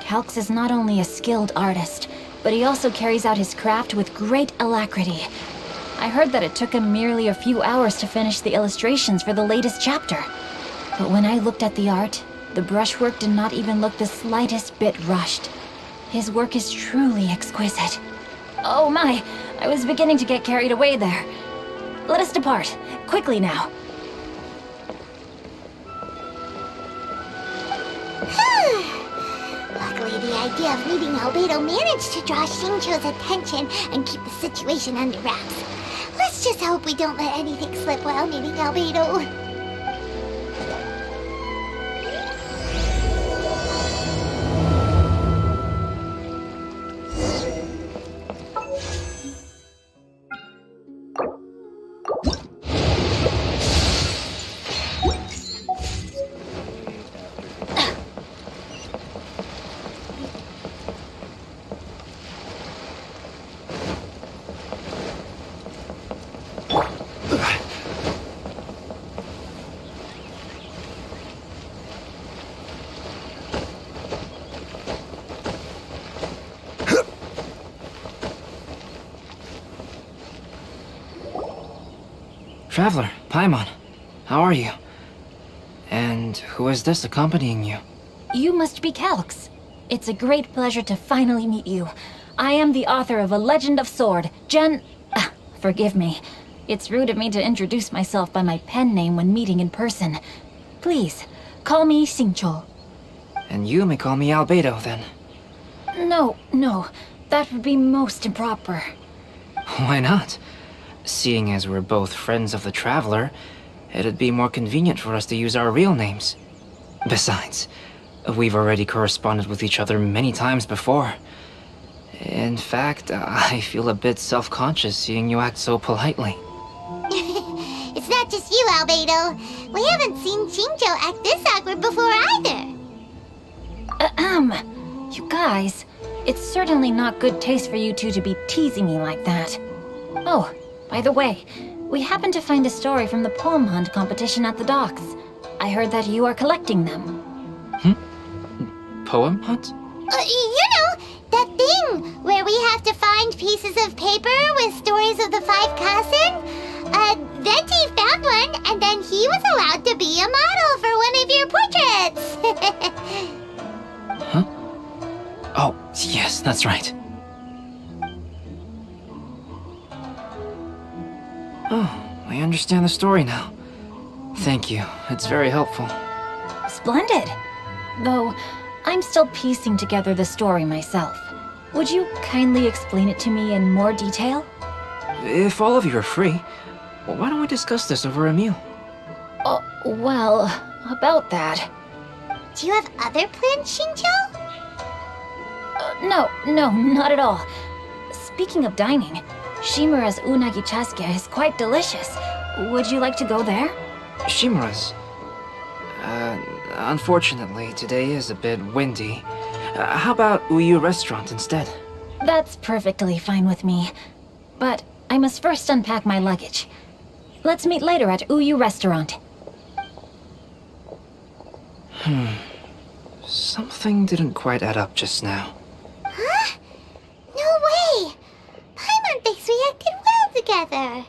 Calx is not only a skilled artist, but he also carries out his craft with great alacrity. I heard that it took him merely a few hours to finish the illustrations for the latest chapter. But when I looked at the art, the brushwork did not even look the slightest bit rushed. His work is truly exquisite. Oh my, I was beginning to get carried away there. Let us depart, quickly now. Luckily, the idea of meeting Albedo managed to draw Shincho's attention and keep the situation under wraps. Let's just hope we don't let anything slip while meeting Albedo. Traveler, Paimon, how are you? And who is this accompanying you? You must be Calx. It's a great pleasure to finally meet you. I am the author of A Legend of Sword, forgive me. It's rude of me to introduce myself by my pen name when meeting in person. Please, call me Shincho. And you may call me Albedo, then. No, that would be most improper. Why not? Seeing as we're both friends of the Traveler, it'd be more convenient for us to use our real names. Besides, we've already corresponded with each other many times before. In fact, I feel a bit self-conscious seeing you act so politely. It's not just you, Albedo. We haven't seen Shincho act this awkward before either. You guys, it's certainly not good taste for you two to be teasing me like that. Oh, by the way, we happened to find a story from the poem hunt competition at the docks. I heard that you are collecting them. Poem hunt? You know, that thing where we have to find pieces of paper with stories of the 5 Kasen? Venti found one, and then he was allowed to be a model for one of your portraits. Huh? Oh, yes, that's right. Oh, I understand. understand the story now. Thank you. It's very helpful. Splendid. Though, I'm still piecing together the story myself. Would you kindly explain it to me in more detail? If all of you are free, why don't we discuss this over a meal? Well, about that. Do you have other plans, Shincho? No, not at all. Speaking of dining, Shimura's unagi chasuke is quite delicious. Would you like to go there? Shimura's? Unfortunately, today is a bit windy. How about Uyu Restaurant instead? That's perfectly fine with me. But I must first unpack my luggage. Let's meet later at Uyu Restaurant. Something didn't quite add up just now. Huh? No way! Paimon thinks we acted well together.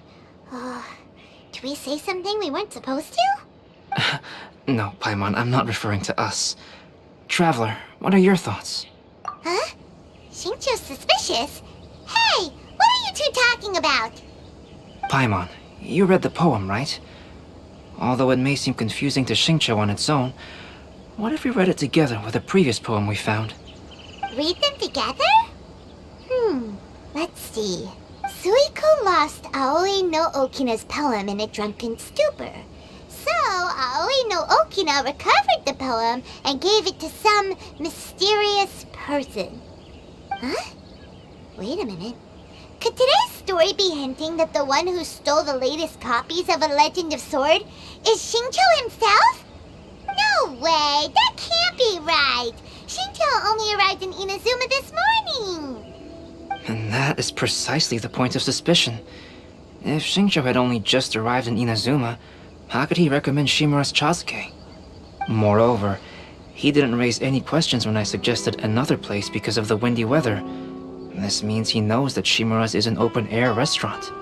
Did we say something we weren't supposed to? No, Paimon, I'm not referring to us. Traveler, what are your thoughts? Huh? Shincho's suspicious? Hey, what are you two talking about? Paimon, you read the poem, right? Although it may seem confusing to Xingqiu on its own, what if we read it together with a previous poem we found? Read them together? Let's see. Suiko lost Aoi no Okina's poem in a drunken stupor. So, Aoi no Okina recovered the poem and gave it to some mysterious person. Huh? Wait a minute. Could today's story be hinting that the one who stole the latest copies of A Legend of Sword is Shincho himself? No way! That can't be right! Shincho only arrived in Inazuma this morning! And that is precisely the point of suspicion. If Xingqiu had only just arrived in Inazuma, how could he recommend Shimura's chasuke? Moreover, he didn't raise any questions when I suggested another place because of the windy weather. This means he knows that Shimura's is an open-air restaurant.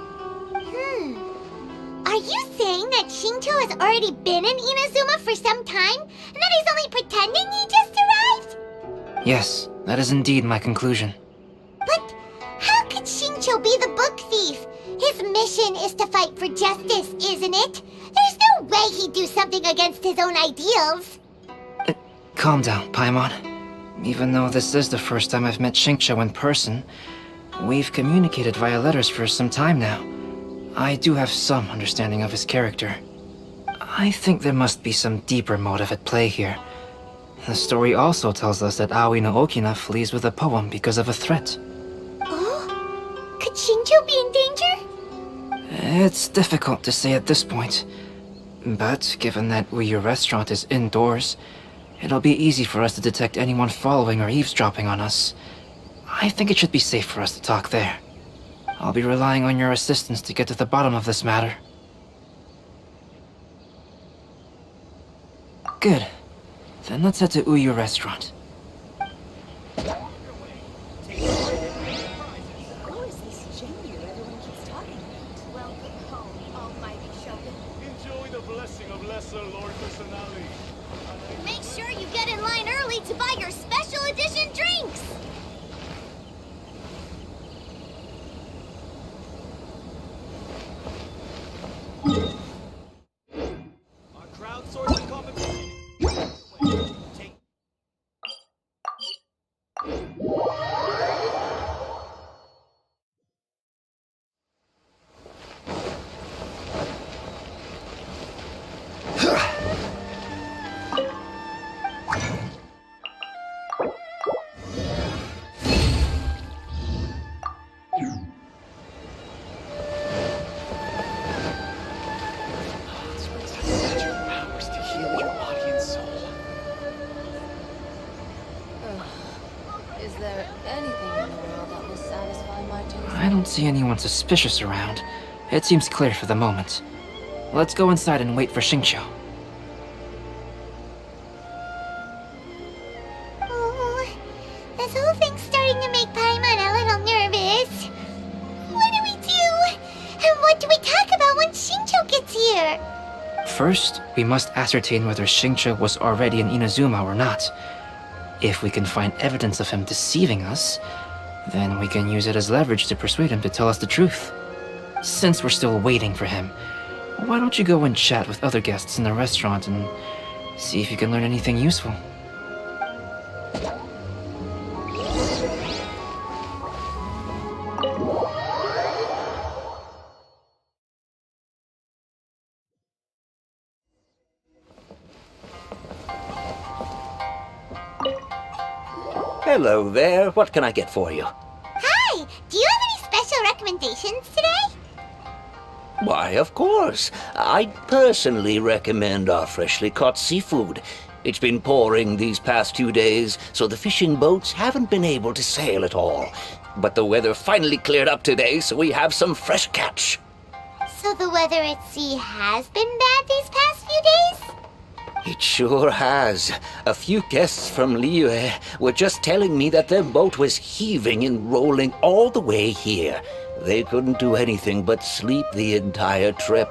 Are you saying that Shincho has already been in Inazuma for some time, and that he's only pretending he just arrived? Yes, that is indeed my conclusion. But how could Shincho be the book thief? His mission is to fight for justice, isn't it? There's no way he'd do something against his own ideals. Calm down, Paimon. Even though this is the first time I've met Xingqiu in person, we've communicated via letters for some time now. I do have some understanding of his character. I think there must be some deeper motive at play here. The story also tells us that Aoi no Okina flees with a poem because of a threat. Oh? Could Shincho be in danger? It's difficult to say at this point. But given that Uyu Restaurant is indoors, it'll be easy for us to detect anyone following or eavesdropping on us. I think it should be safe for us to talk there. I'll be relying on your assistance to get to the bottom of this matter. Good. Then let's head to Uyu Restaurant. Enjoy the blessing of Lesser Lord Kusanali. Make sure you get in line early to buy your special edition drinks! Our crowdsourcing competition. Is there anything in the world that will satisfy my taste? I don't see anyone suspicious around. It seems clear for the moment. Let's go inside and wait for Xingqiu. Oh, this whole thing's starting to make Paimon a little nervous. What do we do? And what do we talk about when Shincho gets here? First, we must ascertain whether Xingqiu was already in Inazuma or not. If we can find evidence of him deceiving us, then we can use it as leverage to persuade him to tell us the truth. Since we're still waiting for him, Why don't you go and chat with other guests in the restaurant and see if you can learn anything useful? Hello there. What can I get for you? Hi! Do you have any special recommendations today? Why, of course. I'd personally recommend our freshly caught seafood. It's been pouring these past 2 days, so the fishing boats haven't been able to sail at all. But the weather finally cleared up today, so we have some fresh catch. So the weather at sea has been bad these past few days? It sure has. A few guests from Liyue were just telling me that their boat was heaving and rolling all the way here. They couldn't do anything but sleep the entire trip.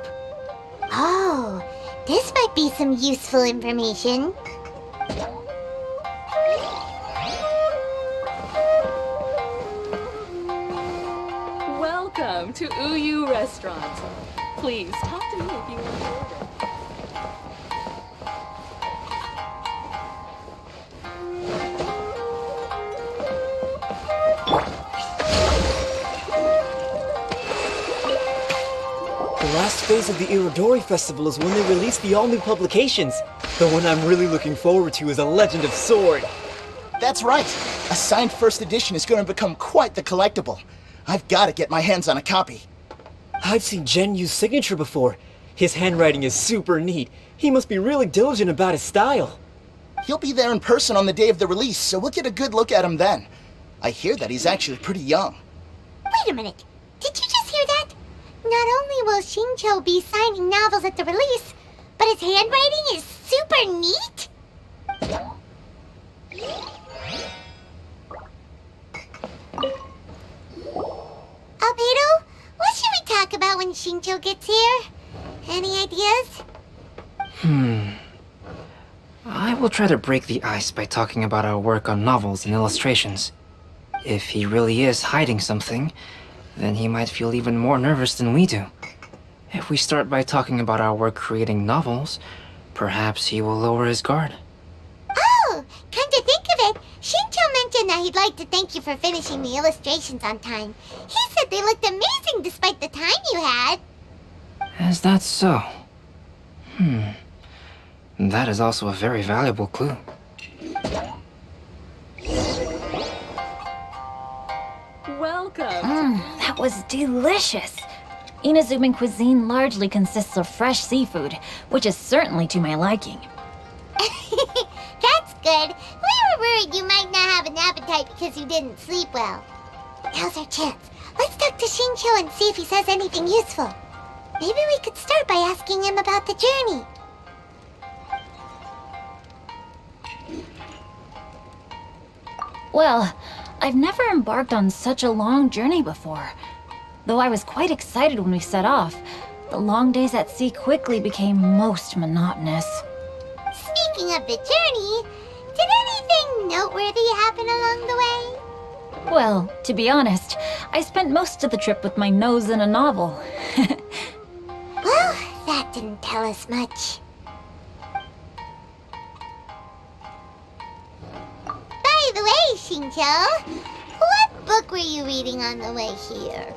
Oh, this might be some useful information. Welcome to Uyu Restaurant. Please talk to me if you want to order. The last phase of the Irodori Festival is when they release the all-new publications. The one I'm really looking forward to is A Legend of Sword. That's right. A signed first edition is going to become quite the collectible. I've got to get my hands on a copy. I've seen Genyu's signature before. His handwriting is super neat. He must be really diligent about his style. He'll be there in person on the day of the release, so we'll get a good look at him then. I hear that he's actually pretty young. Wait a minute. Did you just hear that? Not only will Shincho be signing novels at the release, but his handwriting is super neat? Albedo, what should we talk about when Shincho gets here? Any ideas? I will try to break the ice by talking about our work on novels and illustrations. If he really is hiding something, then he might feel even more nervous than we do. If we start by talking about our work creating novels, perhaps he will lower his guard. Oh, come to think of it, Shincho mentioned that he'd like to thank you for finishing the illustrations on time. He said they looked amazing despite the time you had. Is that so? That is also a very valuable clue. Welcome. That was delicious. Inazuman cuisine largely consists of fresh seafood, which is certainly to my liking. That's good. We were worried you might not have an appetite because you didn't sleep well. Now's our chance. Let's talk to Shincho and see if he says anything useful. Maybe we could start by asking him about the journey. Well, I've never embarked on such a long journey before. Though I was quite excited when we set off, the long days at sea quickly became most monotonous. Speaking of the journey, did anything noteworthy happen along the way? Well, to be honest, I spent most of the trip with my nose in a novel. Well, that didn't tell us much. By the way, Shincho, what book were you reading on the way here?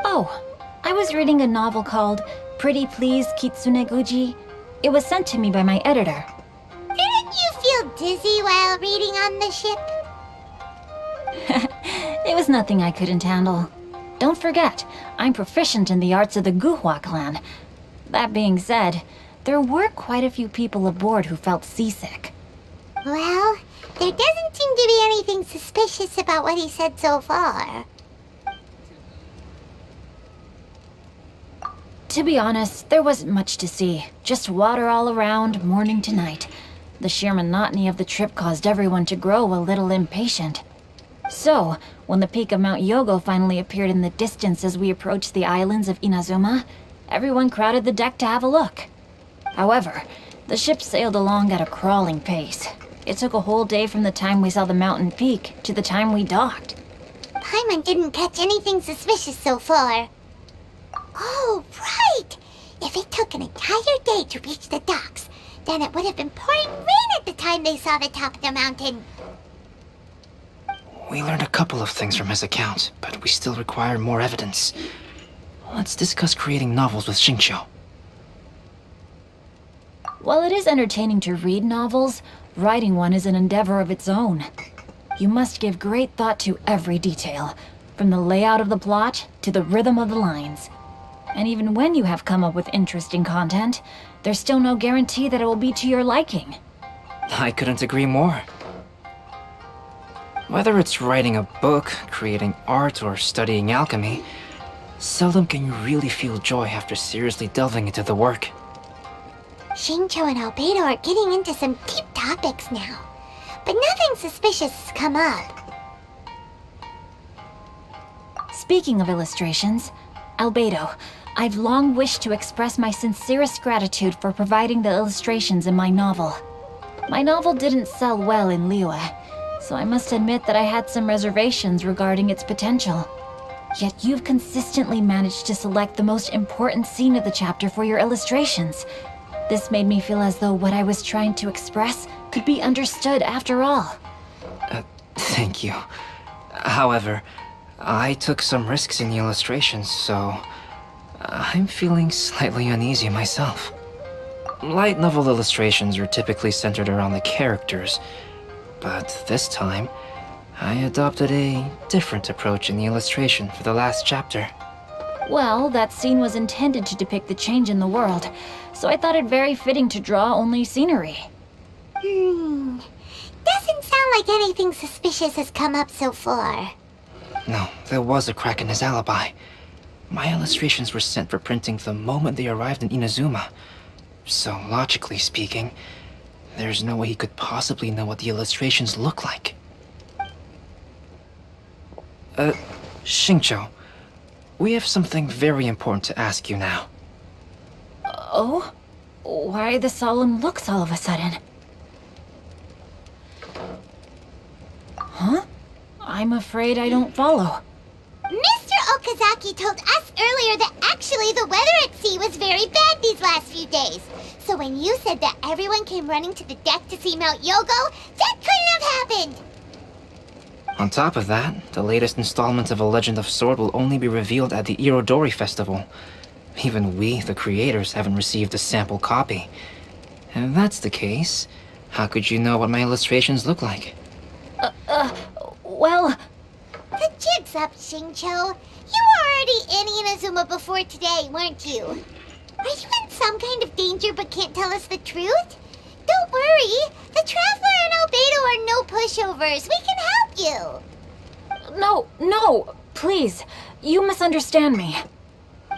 Oh, I was reading a novel called Pretty Please Kitsune Guji. It was sent to me by my editor. Didn't you feel dizzy while reading on the ship? It was nothing I couldn't handle. Don't forget, I'm proficient in the arts of the Guhua clan. That being said, there were quite a few people aboard who felt seasick. Well, there doesn't seem to be anything suspicious about what he said so far. To be honest, there wasn't much to see. Just water all around, morning to night. The sheer monotony of the trip caused everyone to grow a little impatient. So, when the peak of Mount Yogo finally appeared in the distance as we approached the islands of Inazuma, everyone crowded the deck to have a look. However, the ship sailed along at a crawling pace. It took a whole day from the time we saw the mountain peak to the time we docked. Paimon didn't catch anything suspicious so far. Oh, right! If it took an entire day to reach the docks, then it would have been pouring rain at the time they saw the top of the mountain. We learned a couple of things from his account, but we still require more evidence. Let's discuss creating novels with Xingqiu. While it is entertaining to read novels, writing one is an endeavor of its own. You must give great thought to every detail, from the layout of the plot to the rhythm of the lines. And even when you have come up with interesting content, there's still no guarantee that it will be to your liking. I couldn't agree more. Whether it's writing a book, creating art, or studying alchemy, seldom can you really feel joy after seriously delving into the work. Xingqiu and Albedo are getting into some deep topics now, but nothing suspicious has come up. Speaking of illustrations, Albedo, I've long wished to express my sincerest gratitude for providing the illustrations in my novel. My novel didn't sell well in Liyue, so I must admit that I had some reservations regarding its potential. Yet you've consistently managed to select the most important scene of the chapter for your illustrations. This made me feel as though what I was trying to express could be understood after all. Thank you. However, I took some risks in the illustrations, so I'm feeling slightly uneasy myself. Light novel illustrations are typically centered around the characters, but this time, I adopted a different approach in the illustration for the last chapter. Well, that scene was intended to depict the change in the world, so I thought it very fitting to draw only scenery. Doesn't sound like anything suspicious has come up so far. No, there was a crack in his alibi. My illustrations were sent for printing the moment they arrived in Inazuma. So, logically speaking, there's no way he could possibly know what the illustrations look like. Xingqiu, we have something very important to ask you now. Oh? Why the solemn looks all of a sudden? Huh? I'm afraid I don't follow. Mr. Okazaki told us earlier that actually the weather at sea was very bad these last few days. So when you said that everyone came running to the deck to see Mount Yogo, that couldn't have happened! On top of that, the latest installment of A Legend of Sword will only be revealed at the Irodori Festival. Even we, the creators, haven't received a sample copy. And if that's the case, how could you know what my illustrations look like? Well... The jig's up, Xingqiu. You were already in Inazuma before today, weren't you? Are you in some kind of danger but can't tell us the truth? Don't worry. The Traveler and Albedo are no pushovers. We can help you. No, please. You misunderstand me.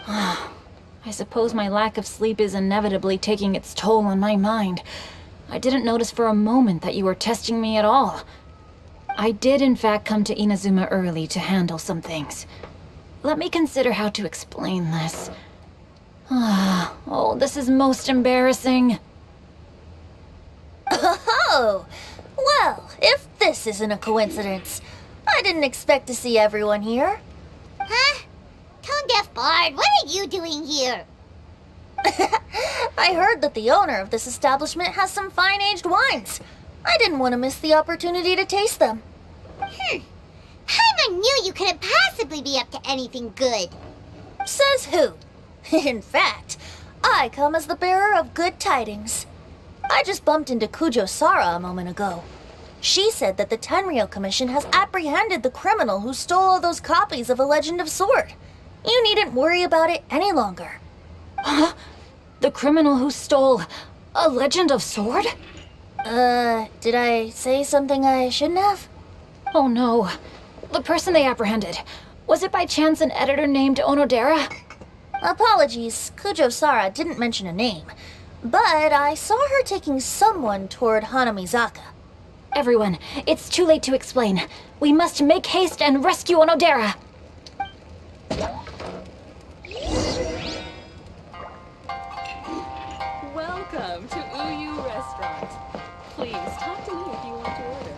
I suppose my lack of sleep is inevitably taking its toll on my mind. I didn't notice for a moment that you were testing me at all. I did in fact come to Inazuma early to handle some things. Let me consider how to explain this. Oh, this is most embarrassing. Oh, well, if this isn't a coincidence, I didn't expect to see everyone here. Huh? Tone-deaf bard, what are you doing here? I heard that the owner of this establishment has some fine-aged wines. I didn't want to miss the opportunity to taste them. Paimon knew you couldn't possibly be up to anything good. Says who? In fact, I come as the bearer of good tidings. I just bumped into Kujo Sara a moment ago. She said that the Tenryou Commission has apprehended the criminal who stole all those copies of A Legend of Sword. You needn't worry about it any longer. Huh? The criminal who stole A Legend of Sword? Did I say something I shouldn't have? Oh no. The person they apprehended. Was it by chance an editor named Onodera? Apologies, Kujo Sara didn't mention a name. But I saw her taking someone toward Hanamizaka. Everyone, it's too late to explain. We must make haste and rescue Onodera. Welcome to Uyu Restaurant. Please talk to me if you want to order.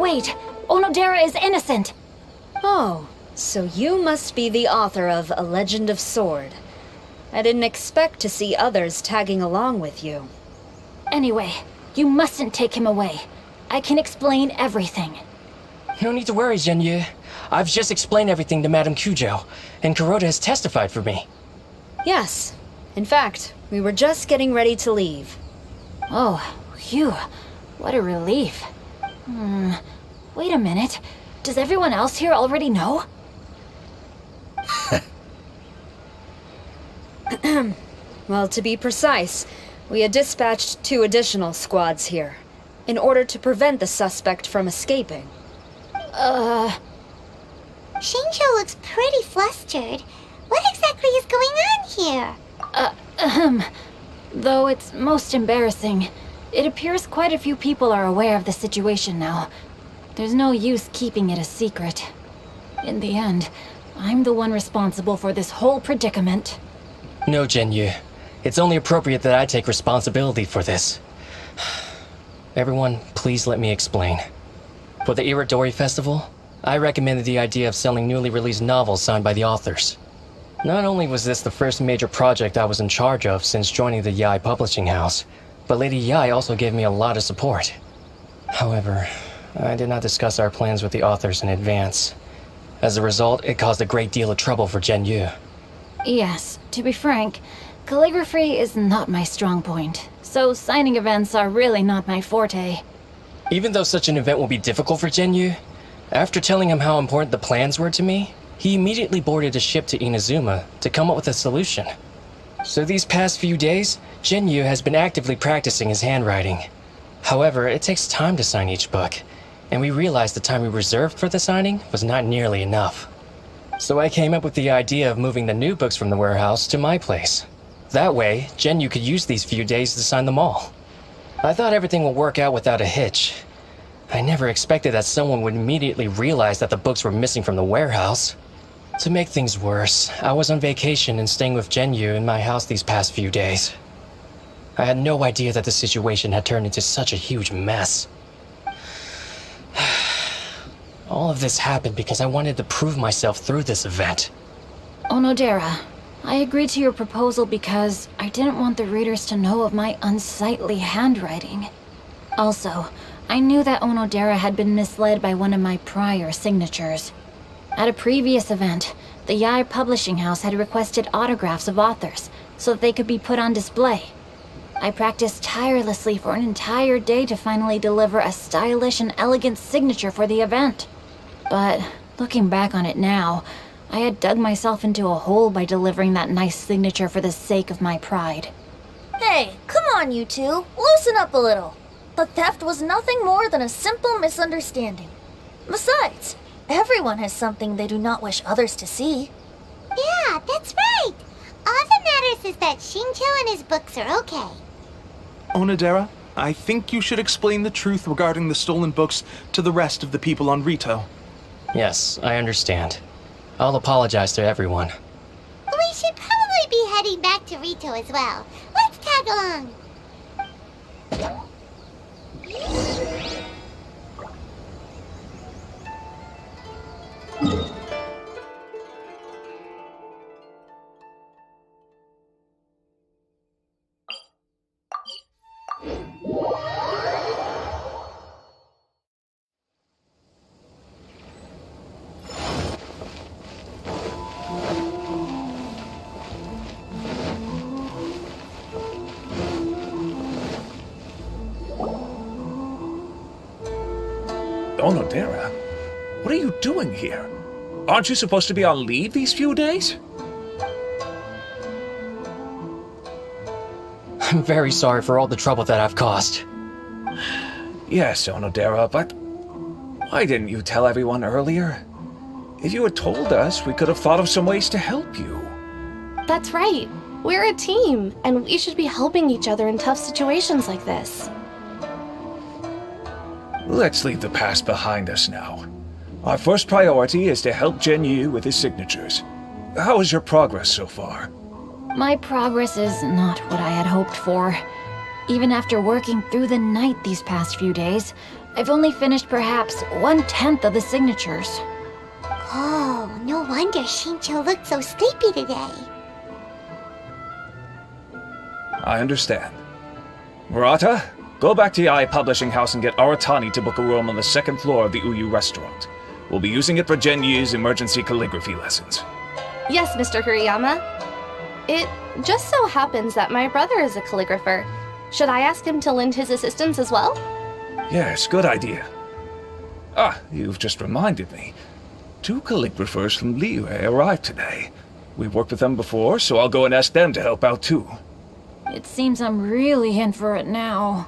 Wait, Onodera is innocent! Oh, so you must be the author of A Legend of Sword. I didn't expect to see others tagging along with you. Anyway, you mustn't take him away. I can explain everything. No need to worry, Zhenyu. I've just explained everything to Madame Kujo, and Kuroda has testified for me. Yes. In fact, we were just getting ready to leave. Oh, phew. What a relief. Wait a minute. Does everyone else here already know? Well, to be precise, we had dispatched 2 additional squads here, in order to prevent the suspect from escaping. Shinjo looks pretty flustered. What exactly is going on here? Though it's most embarrassing, it appears quite a few people are aware of the situation now. There's no use keeping it a secret. In the end, I'm the one responsible for this whole predicament. No, Zhenyu. It's only appropriate that I take responsibility for this. Everyone, please let me explain. For the Iridori Festival, I recommended the idea of selling newly released novels signed by the authors. Not only was this the first major project I was in charge of since joining the Yae publishing house, but Lady Yae also gave me a lot of support. However, I did not discuss our plans with the authors in advance. As a result, it caused a great deal of trouble for Zhenyu. Yes, to be frank, calligraphy is not my strong point, so signing events are really not my forte. Even though such an event will be difficult for Zhenyu, after telling him how important the plans were to me, he immediately boarded a ship to Inazuma to come up with a solution. So these past few days, Zhenyu has been actively practicing his handwriting. However, it takes time to sign each book, and we realized the time we reserved for the signing was not nearly enough. So I came up with the idea of moving the new books from the warehouse to my place. That way, Zhenyu could use these few days to sign them all. I thought everything would work out without a hitch. I never expected that someone would immediately realize that the books were missing from the warehouse. To make things worse, I was on vacation and staying with Zhenyu in my house these past few days. I had no idea that the situation had turned into such a huge mess. All of this happened because I wanted to prove myself through this event. Onodera, I agreed to your proposal because I didn't want the readers to know of my unsightly handwriting. Also, I knew that Onodera had been misled by one of my prior signatures. At a previous event, the Yae publishing house had requested autographs of authors so that they could be put on display. I practiced tirelessly for an entire day to finally deliver a stylish and elegant signature for the event. But looking back on it now, I had dug myself into a hole by delivering that nice signature for the sake of my pride. Hey, come on, you two. Loosen up a little. The theft was nothing more than a simple misunderstanding. Besides, everyone has something they do not wish others to see. Yeah, that's right. All that matters is that Shinjo and his books are okay. Onodera, I think you should explain the truth regarding the stolen books to the rest of the people on Rito. Yes, I understand. I'll apologize to everyone. We should probably be heading back to Rito as well. Let's tag along. Onodera, what are you doing here? Aren't you supposed to be on leave these few days? I'm very sorry for all the trouble that I've caused. Yes, Onodera, but why didn't you tell everyone earlier? If you had told us, we could have thought of some ways to help you. That's right. We're a team, and we should be helping each other in tough situations like this. Let's leave the past behind us now. Our first priority is to help Zhenyu with his signatures. How is your progress so far? My progress is not what I had hoped for. Even after working through the night these past few days, I've only finished perhaps 1/10 of the signatures. Oh, no wonder Shincho looked so sleepy today. I understand. Murata, go back to the IA Publishing House and get Aratani to book a room on the second floor of the Uyu restaurant. We'll be using it for Genyu's emergency calligraphy lessons. Yes, Mr. Kuriyama. It just so happens that my brother is a calligrapher. Should I ask him to lend his assistance as well? Yes, good idea. Ah, you've just reminded me. 2 calligraphers from Liyue arrived today. We've worked with them before, so I'll go and ask them to help out too. It seems I'm really in for it now.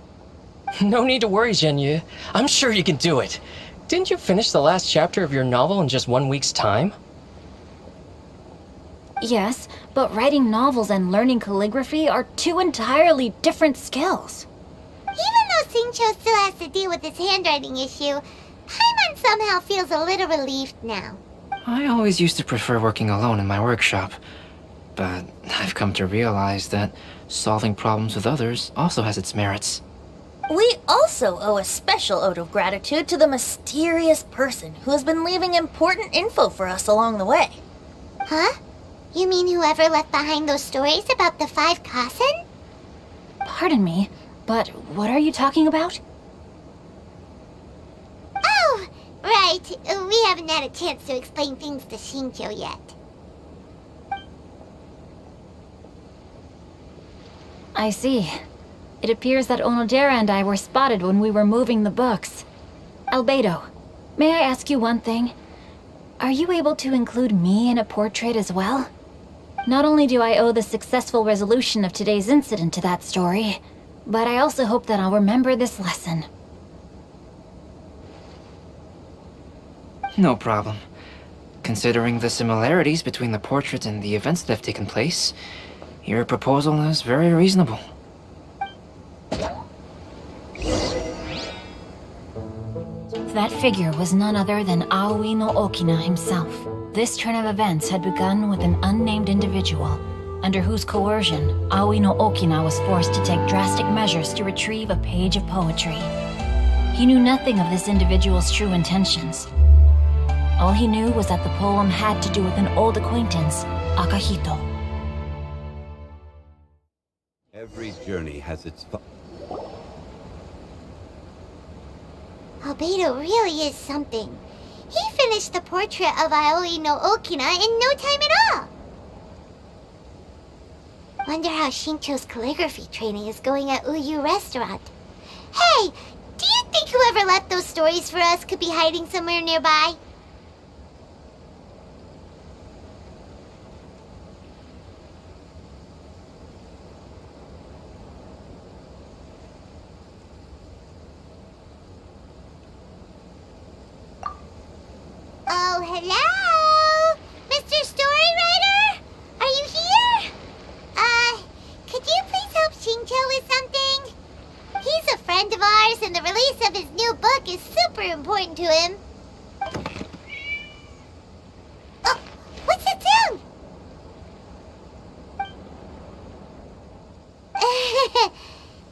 No need to worry, Genyu. I'm sure you can do it. Didn't you finish the last chapter of your novel in just 1 week's time? Yes, but writing novels and learning calligraphy are 2 entirely different skills. Even though Shincho still has to deal with his handwriting issue, Paimon somehow feels a little relieved now. I always used to prefer working alone in my workshop, but I've come to realize that solving problems with others also has its merits. We also owe a special ode of gratitude to the mysterious person who has been leaving important info for us along the way. Huh? You mean whoever left behind those stories about the 5 Kasen? Pardon me, but what are you talking about? Oh, right. We haven't had a chance to explain things to Shincho yet. I see. It appears that Onodera and I were spotted when we were moving the books. Albedo, may I ask you one thing? Are you able to include me in a portrait as well? Not only do I owe the successful resolution of today's incident to that story, but I also hope that I'll remember this lesson. No problem. Considering the similarities between the portrait and the events that have taken place, your proposal is very reasonable. That figure was none other than Aoi no Okina himself. This turn of events had begun with an unnamed individual, under whose coercion, Aoi no Okina was forced to take drastic measures to retrieve a page of poetry. He knew nothing of this individual's true intentions. All he knew was that the poem had to do with an old acquaintance, Akahito. Every journey has its fun. Albedo really is something. He finished the portrait of Aoi no Okina in no time at all. Wonder how Shincho's calligraphy training is going at Uyu Restaurant. Hey, do you think whoever left those stories for us could be hiding somewhere nearby? Oh, hello? Mr. Storywriter? Are you here? Could you please help Shincho with something? He's a friend of ours, and the release of his new book is super important to him. Oh, what's that sound?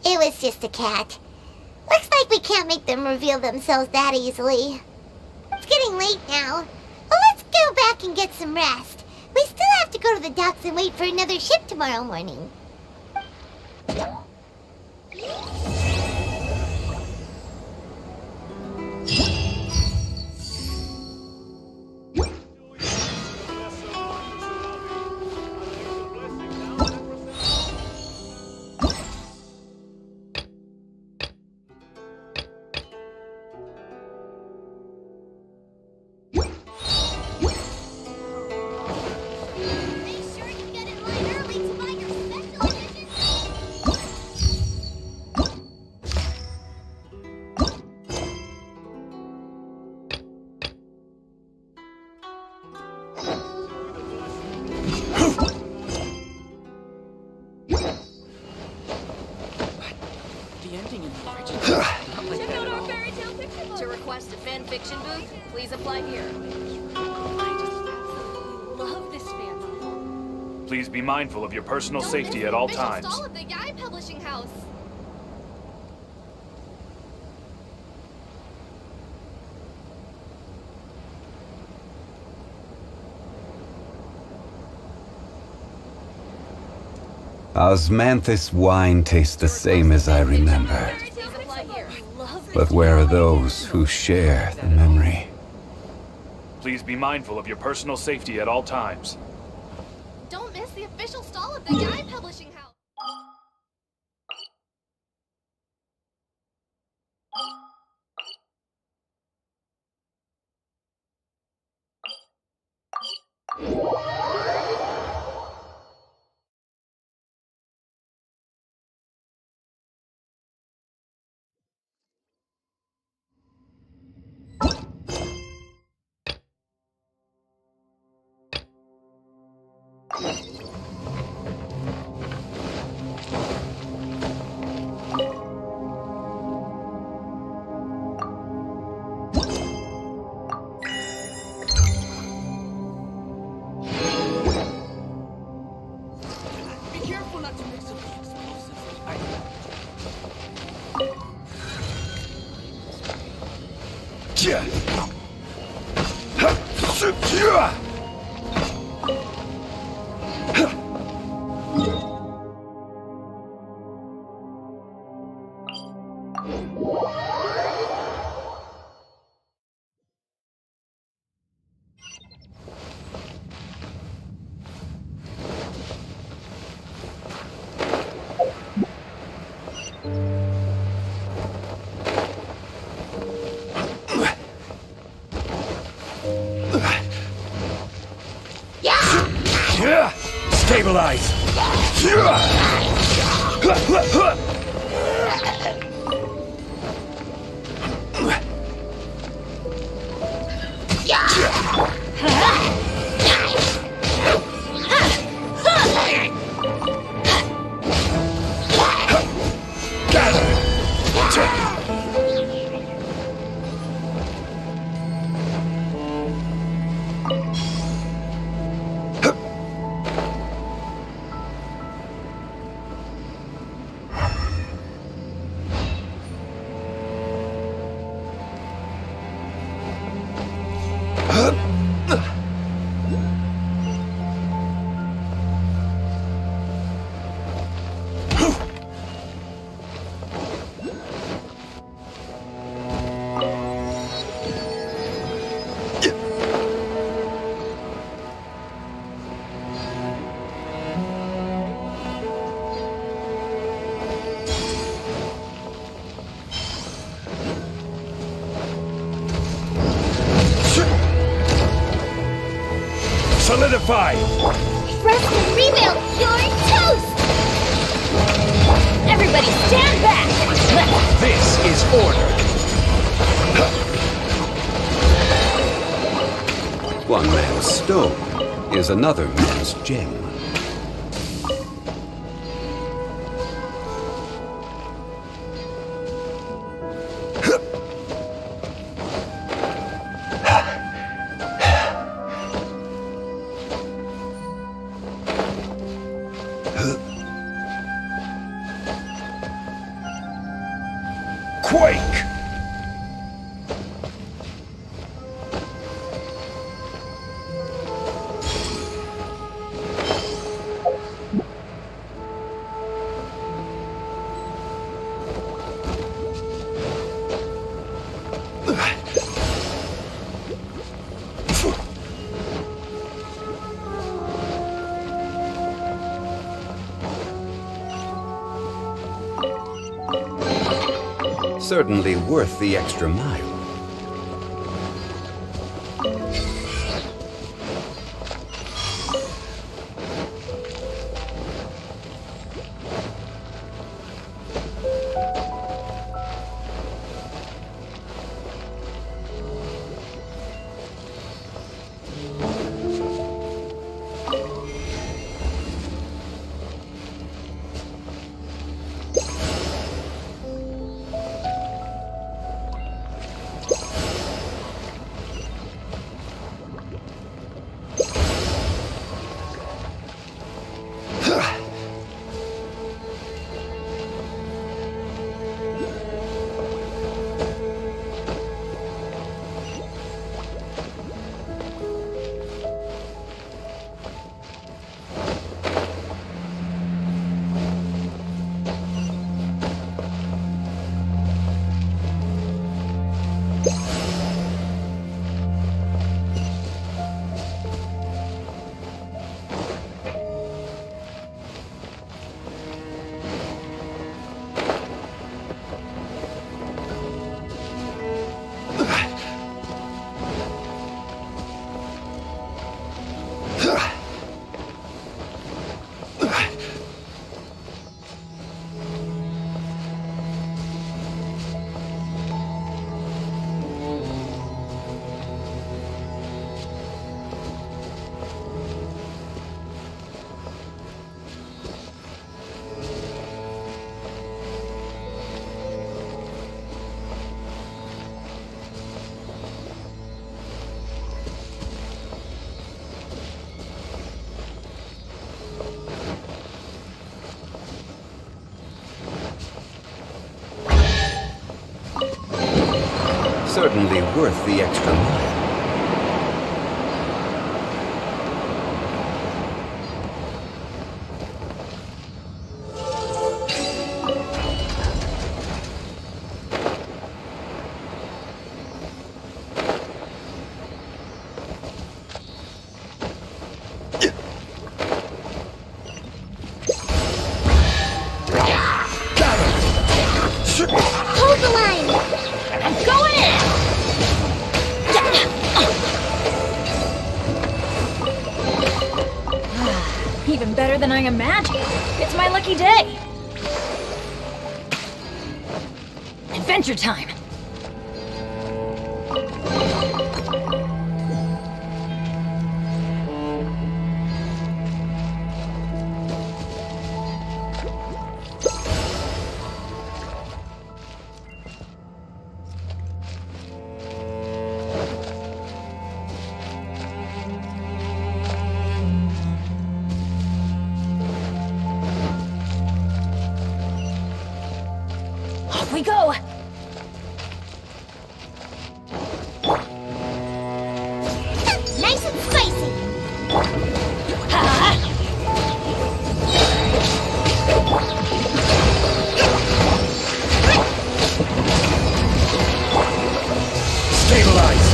It was just a cat. Looks like we can't make them reveal themselves that easily. It's getting late now. Well, let's go back and get some rest. We still have to go to the docks and wait for another ship tomorrow morning. To request a fan fiction booth, please apply here. I just absolutely love this fan novel. Please be mindful of your personal safety at all times. Stall of the Yae Publishing House. Osmanthus wine tastes the same as I remember. But where are those who share the memory? Please be mindful of your personal safety at all times. Don't miss the official stall of the Yai Publishing House. Stabilize! Solidify! Rest and rebuild, you're toast! Everybody stand back! This is order! One man's stone is another man's gem. Quake! Certainly worth the extra mile. Certainly worth the extra mile. Hold the line! I'm going in! Even better than I imagined. It's my lucky day. Adventure time. Off we go. Nice and spicy! Stabilize!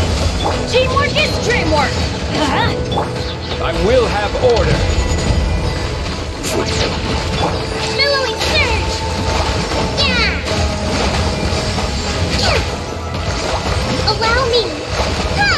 Teamwork is dreamwork! I will have order. Billowing surge! Yeah! Allow me! Ha!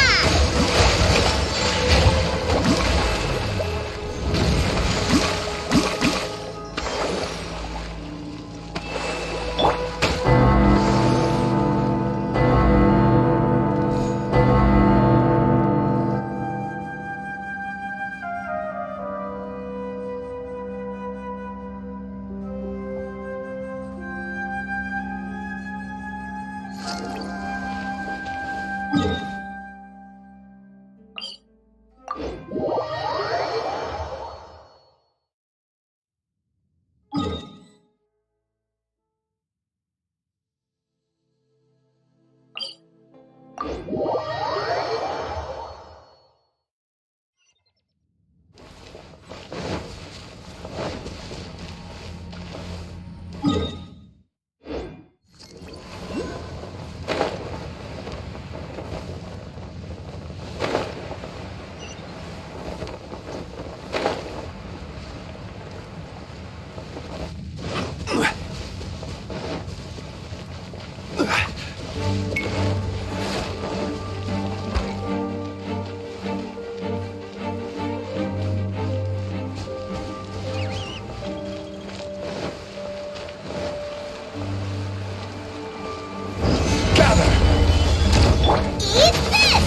Eat this!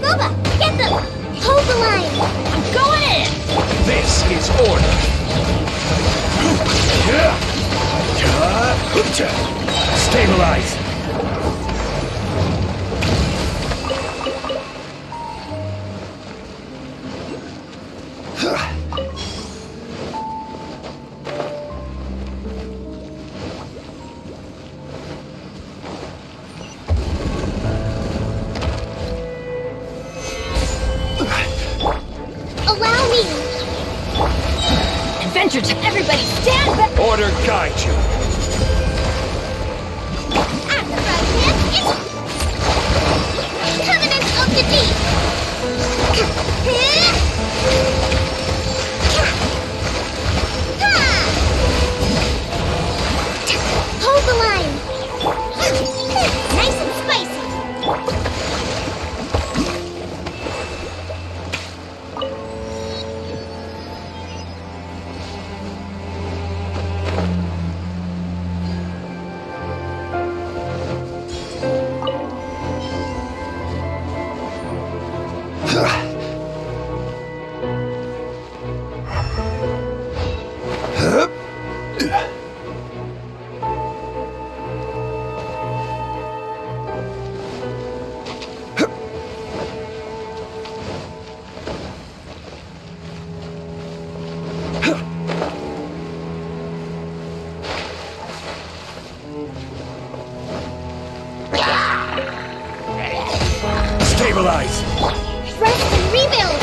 Boba, get them! Hold the line! I'm going in! This is order. Stabilize. Allow me! Adventure time! Everybody stand back! Order guide you. I'm the frog Covenant of the Deep! Hold the line! Nice and spicy! Stabilize! Rest and rebuild!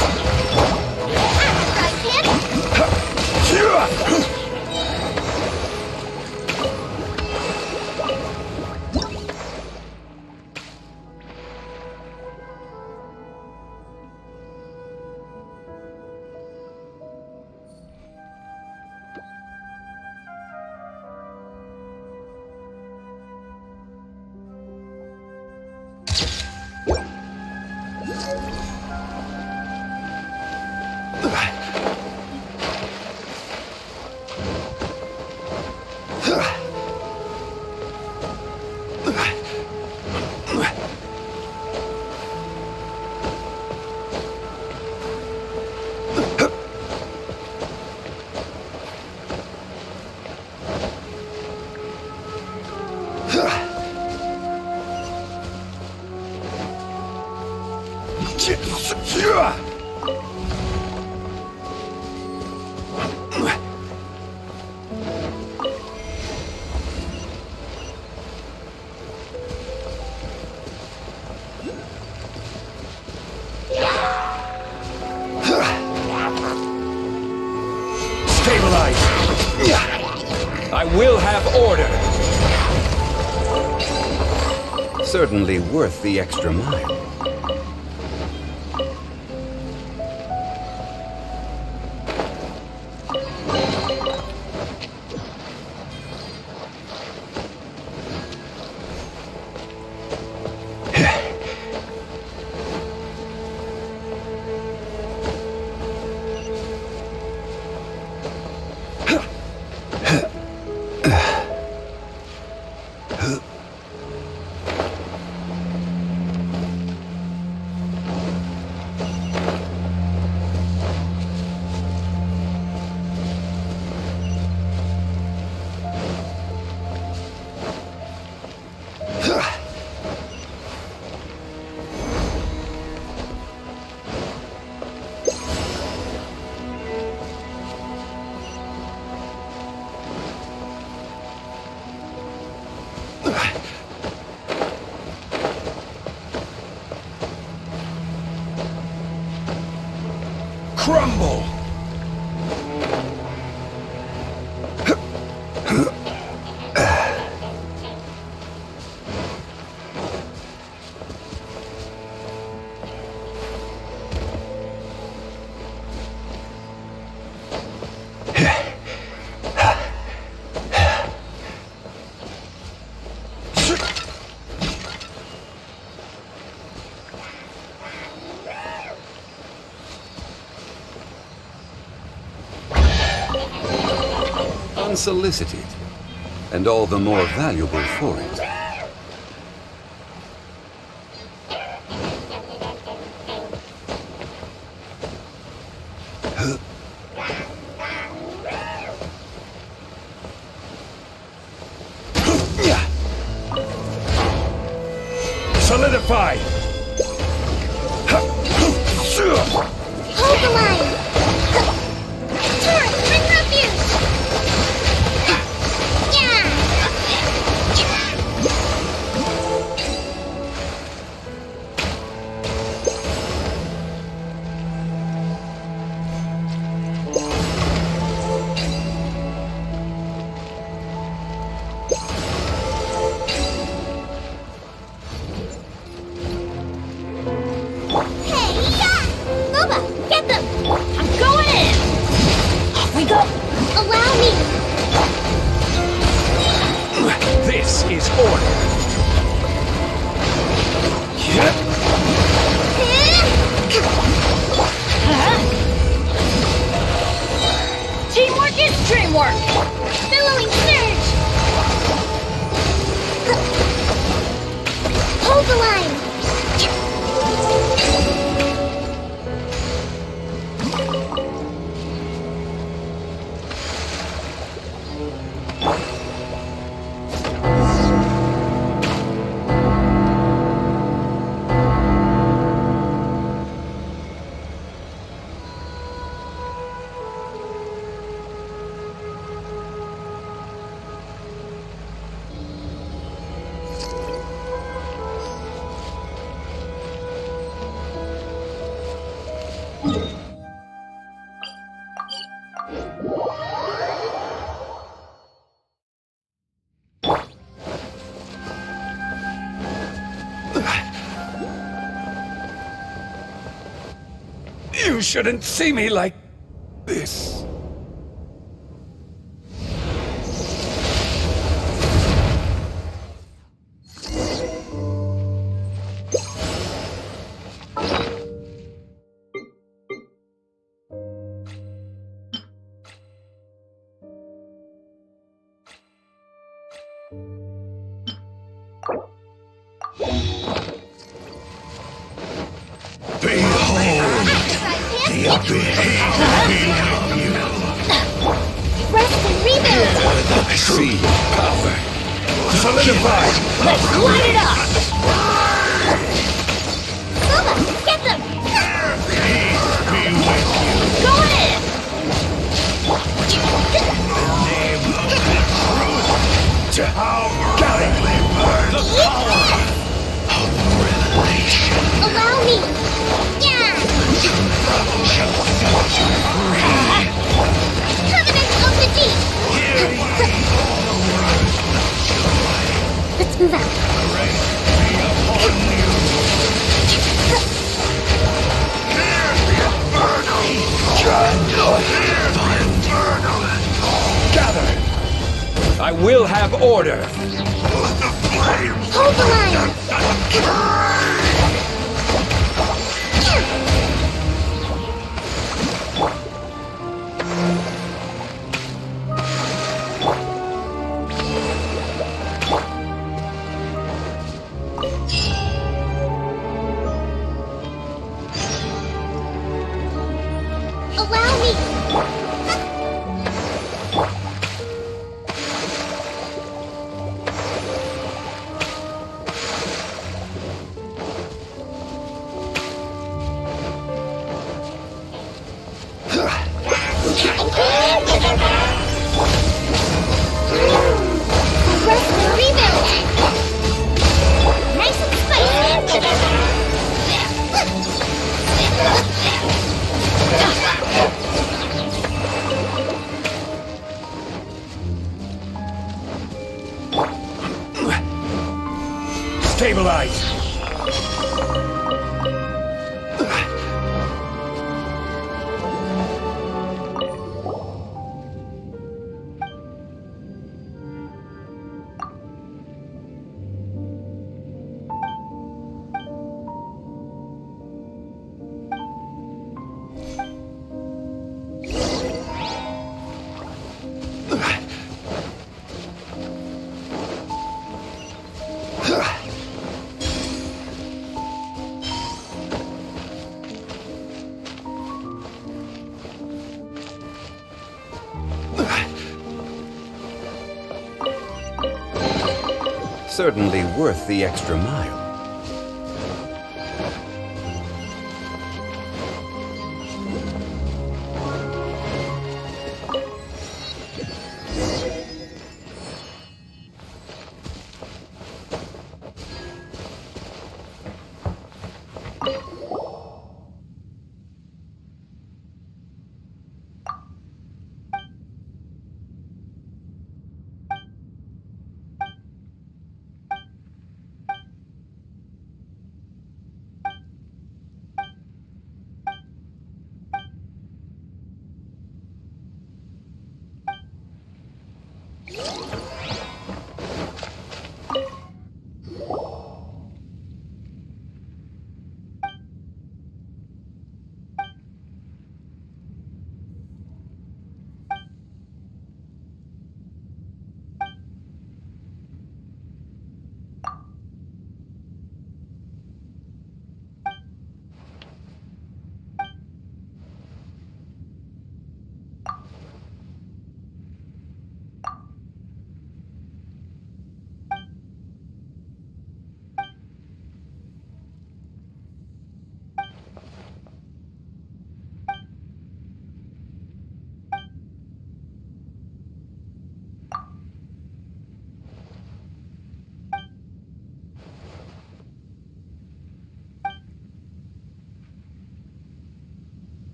Stabilize! I will have order! Certainly worth the extra mile. Crumble! Unsolicited, and all the more valuable for it. Solidify! Hold the line! Turret, bring refuge! This is order. Teamwork is dreamwork! Billowing surge! Hold the line! You shouldn't see me like this. Rest and rebuild! I see power. Solidify! Let's light it up! Soma, get them! Go in! Got it! The power of revelation. Allow me! Yeah! Covenant of the Deep! Let's move out. Gather! I will have order! Hold the line! Allow me! Rest and rebuild! Nice and Stabilize! Certainly worth the extra mile.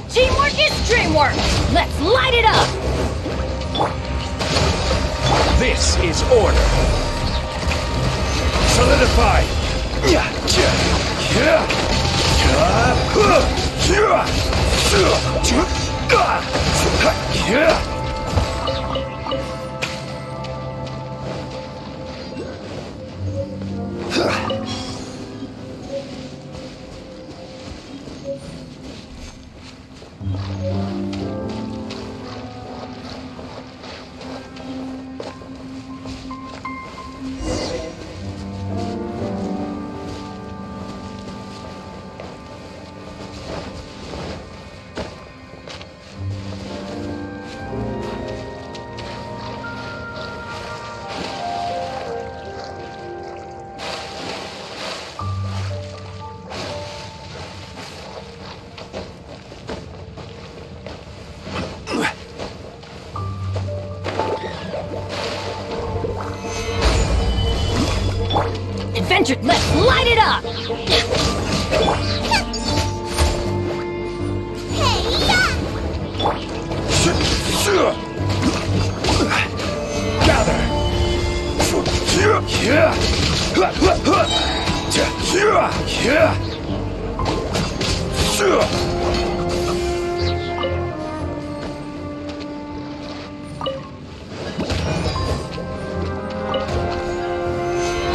Teamwork is dreamwork! Let's light it up! This is order. Solidify. Adventure, let's light it up!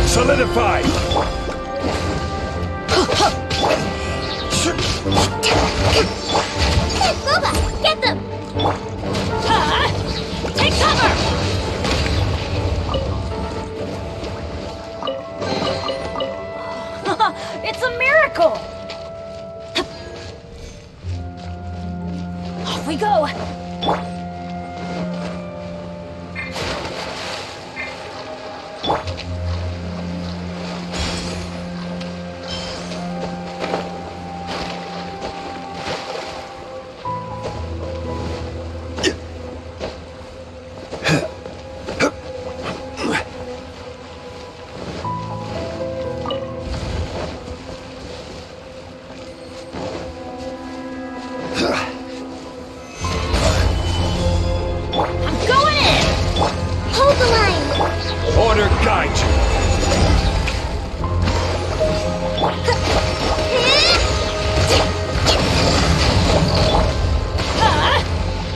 Solidify! Boba, get them! Take cover! It's a miracle! Off we go! Order guide you.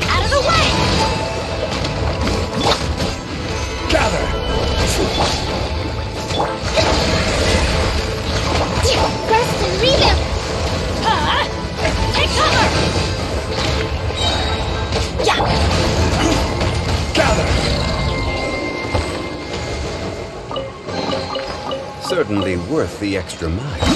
Out of the way! Gather. Rest and rebuild! Take cover! Gather. Certainly worth the extra mile.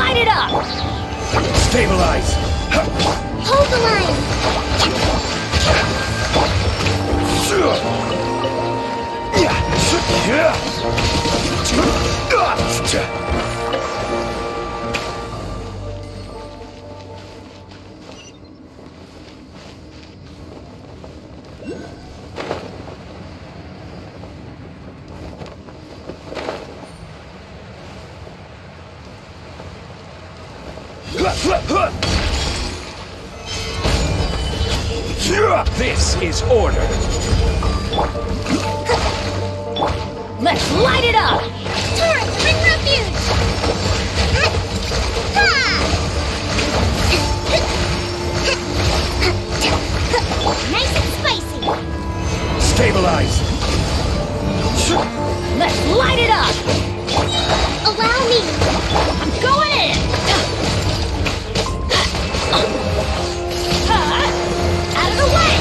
light it up! Stabilize! Hold the line! This is order. Let's light it up! Turret, bring refuge! Nice and spicy! Stabilize! Let's light it up! Allow me! I'm going in! Out of the way!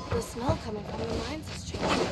The smell coming from the mines is changing.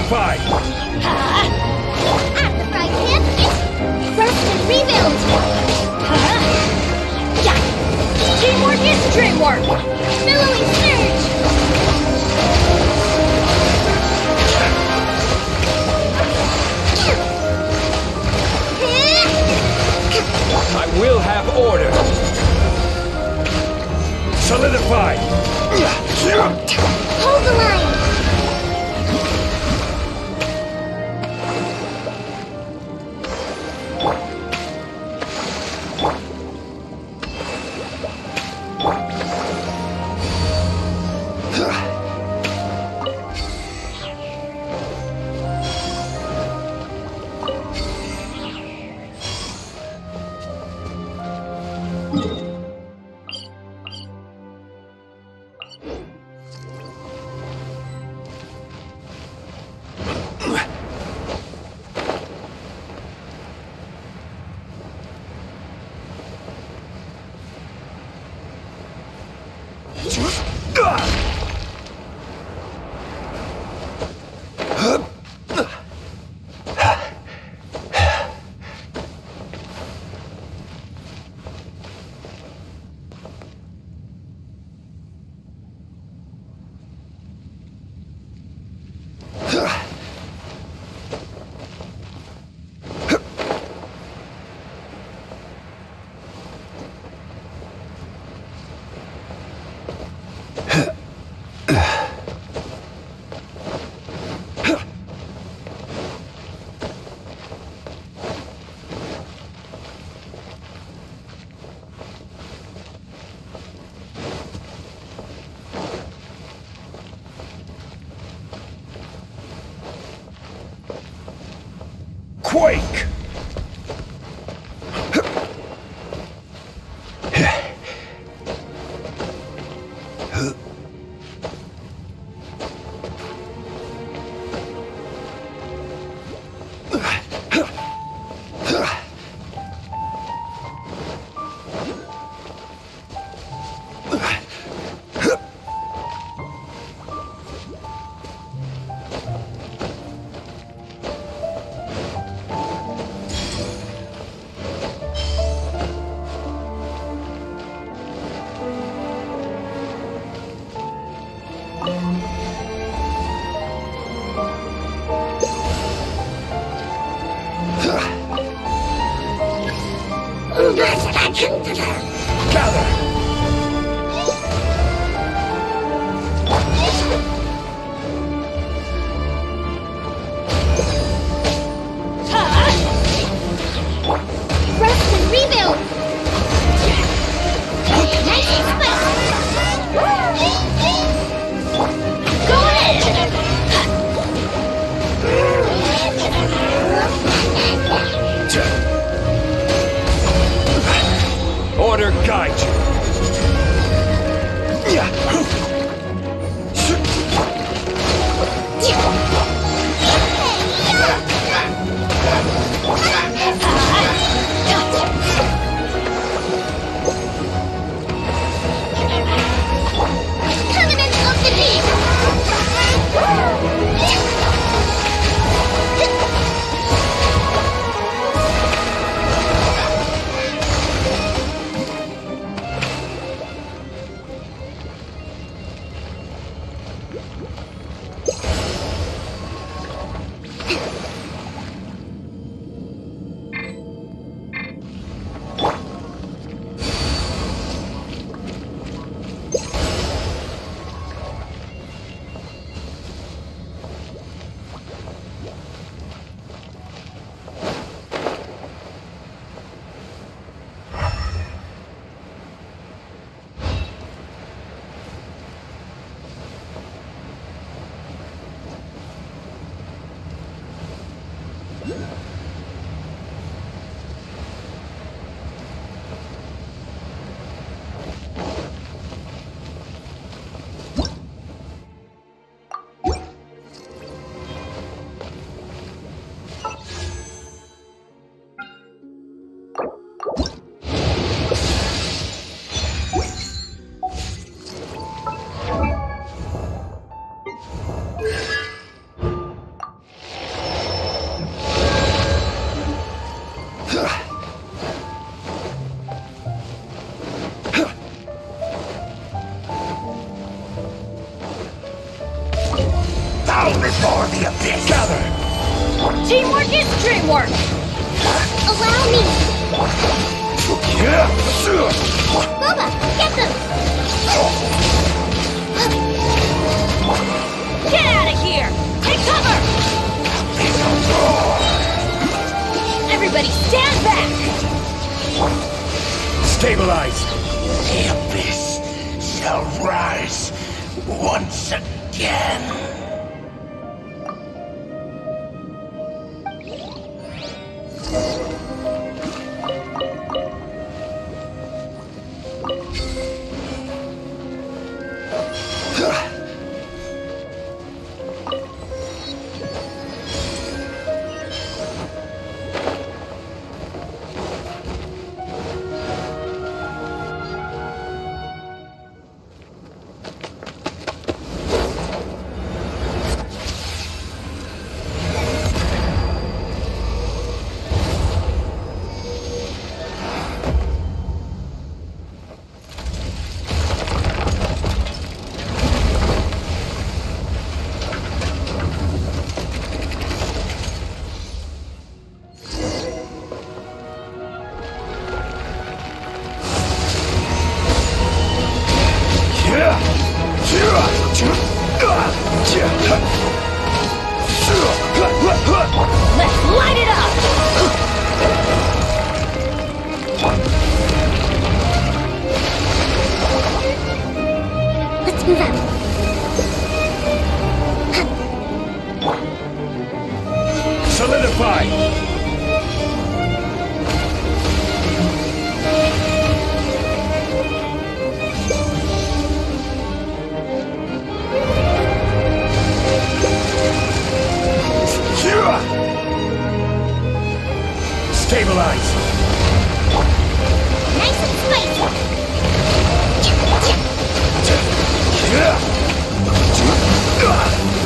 Solidify! At the fry pan, rest and rebuild. Teamwork is dreamwork! Billowy surge. I will have order! Solidify! Hold the line. Quake! Rest and rebuild. Nice spell. Go ahead. Order guide you. bow before the abyss! Gather! Teamwork is dreamwork! Allow me! Boba, get them! Get out of here! Take cover! Everybody stand back! Stabilize! The abyss shall rise once again. Let's light it up! Let's move out. Solidify! Stabilize! Nice and spicy.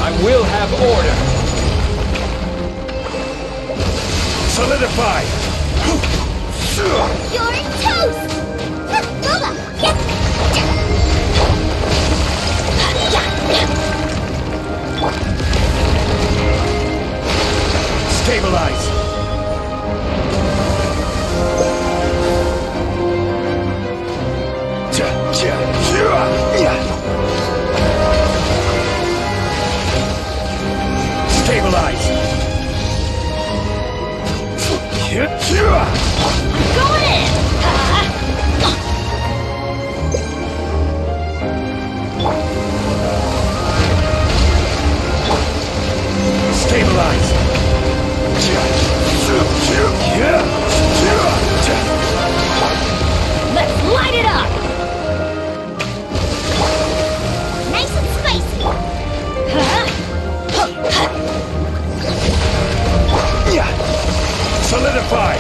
I will have order! Solidify! You're toast! Boba, get... Stabilize! Stabilize! Going in! Stabilize! Let's light it up! Nice and spicy. Solidify!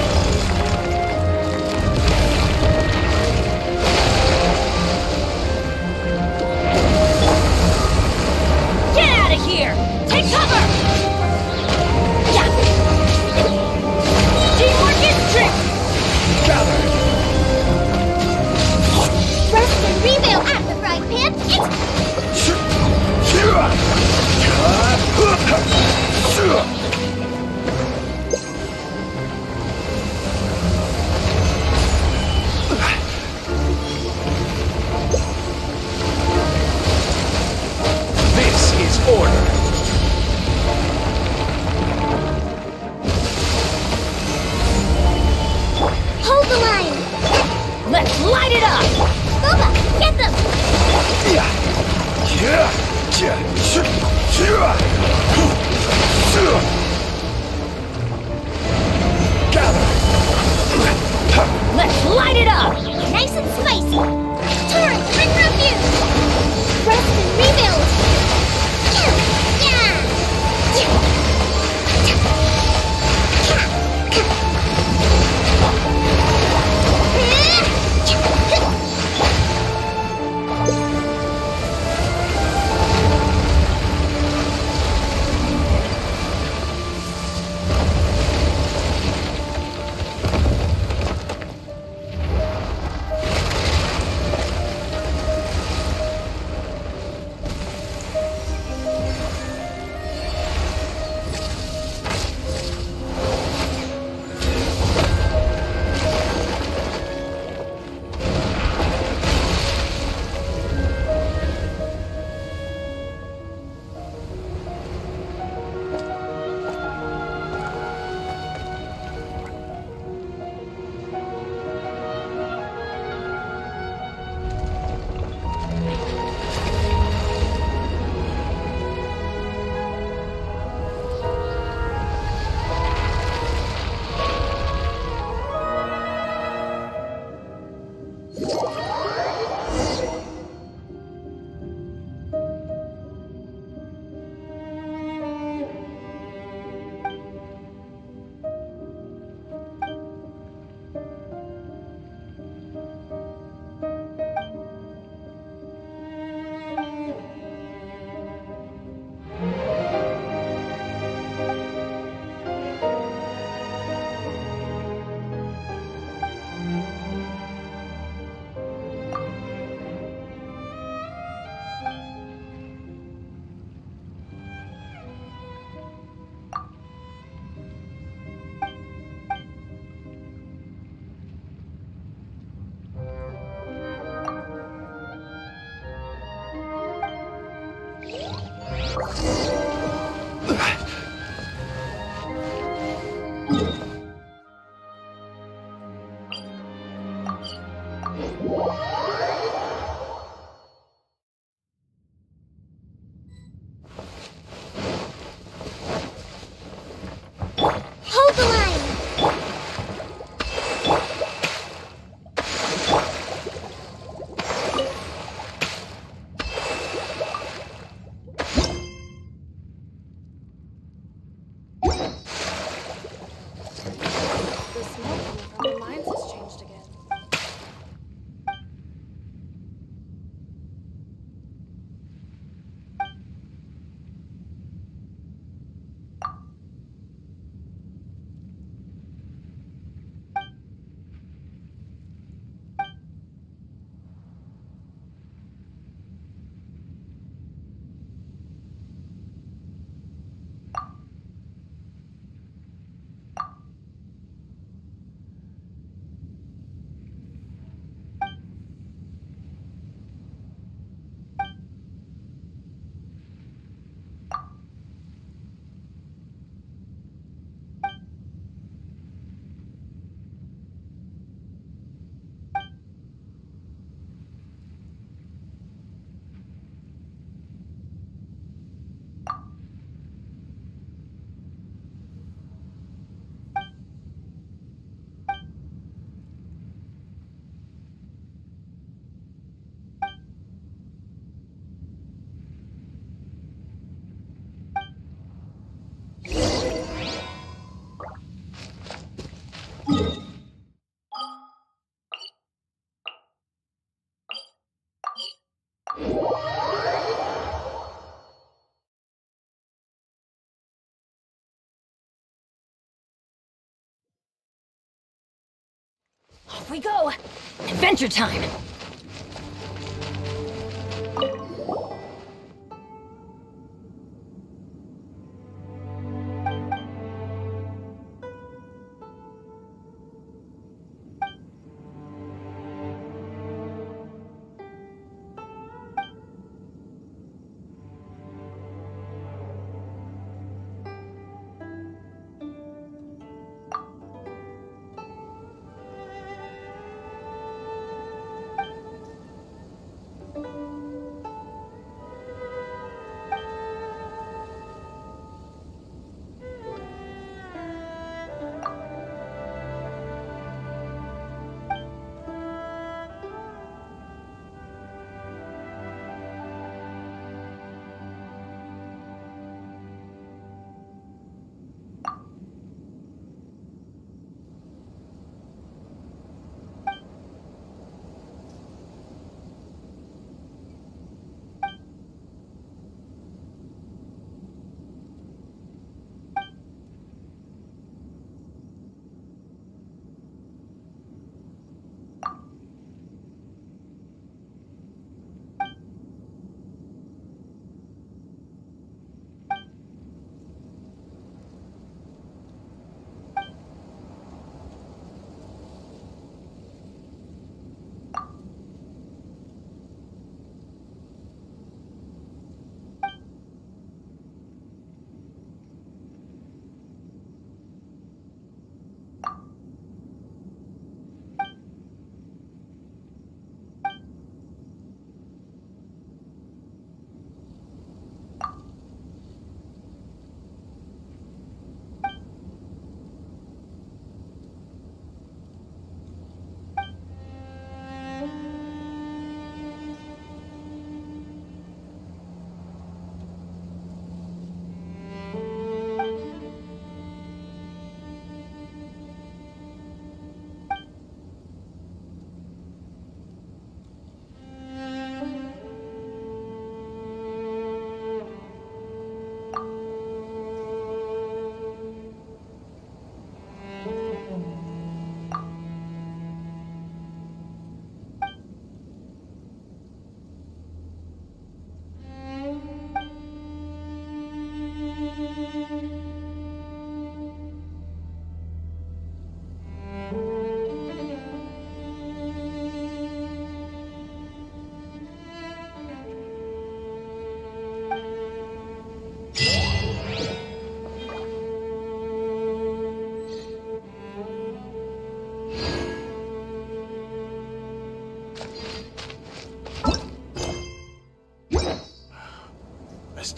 Get out of here! Take cover! Teamwork is trick! Gather! Rest and reveal at the frying pan. This is order! Hold the line. Let's light it up! Boba, get them. Let's light it up! Nice and spicy. Turret, bring refuge. Rest and rebuild. Hold the line! The smoke coming from the mines has changed again. Off we go! Adventure time!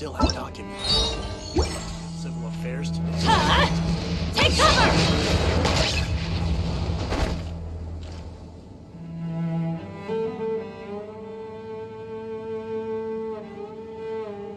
still have documents. Civil affairs today. Take cover!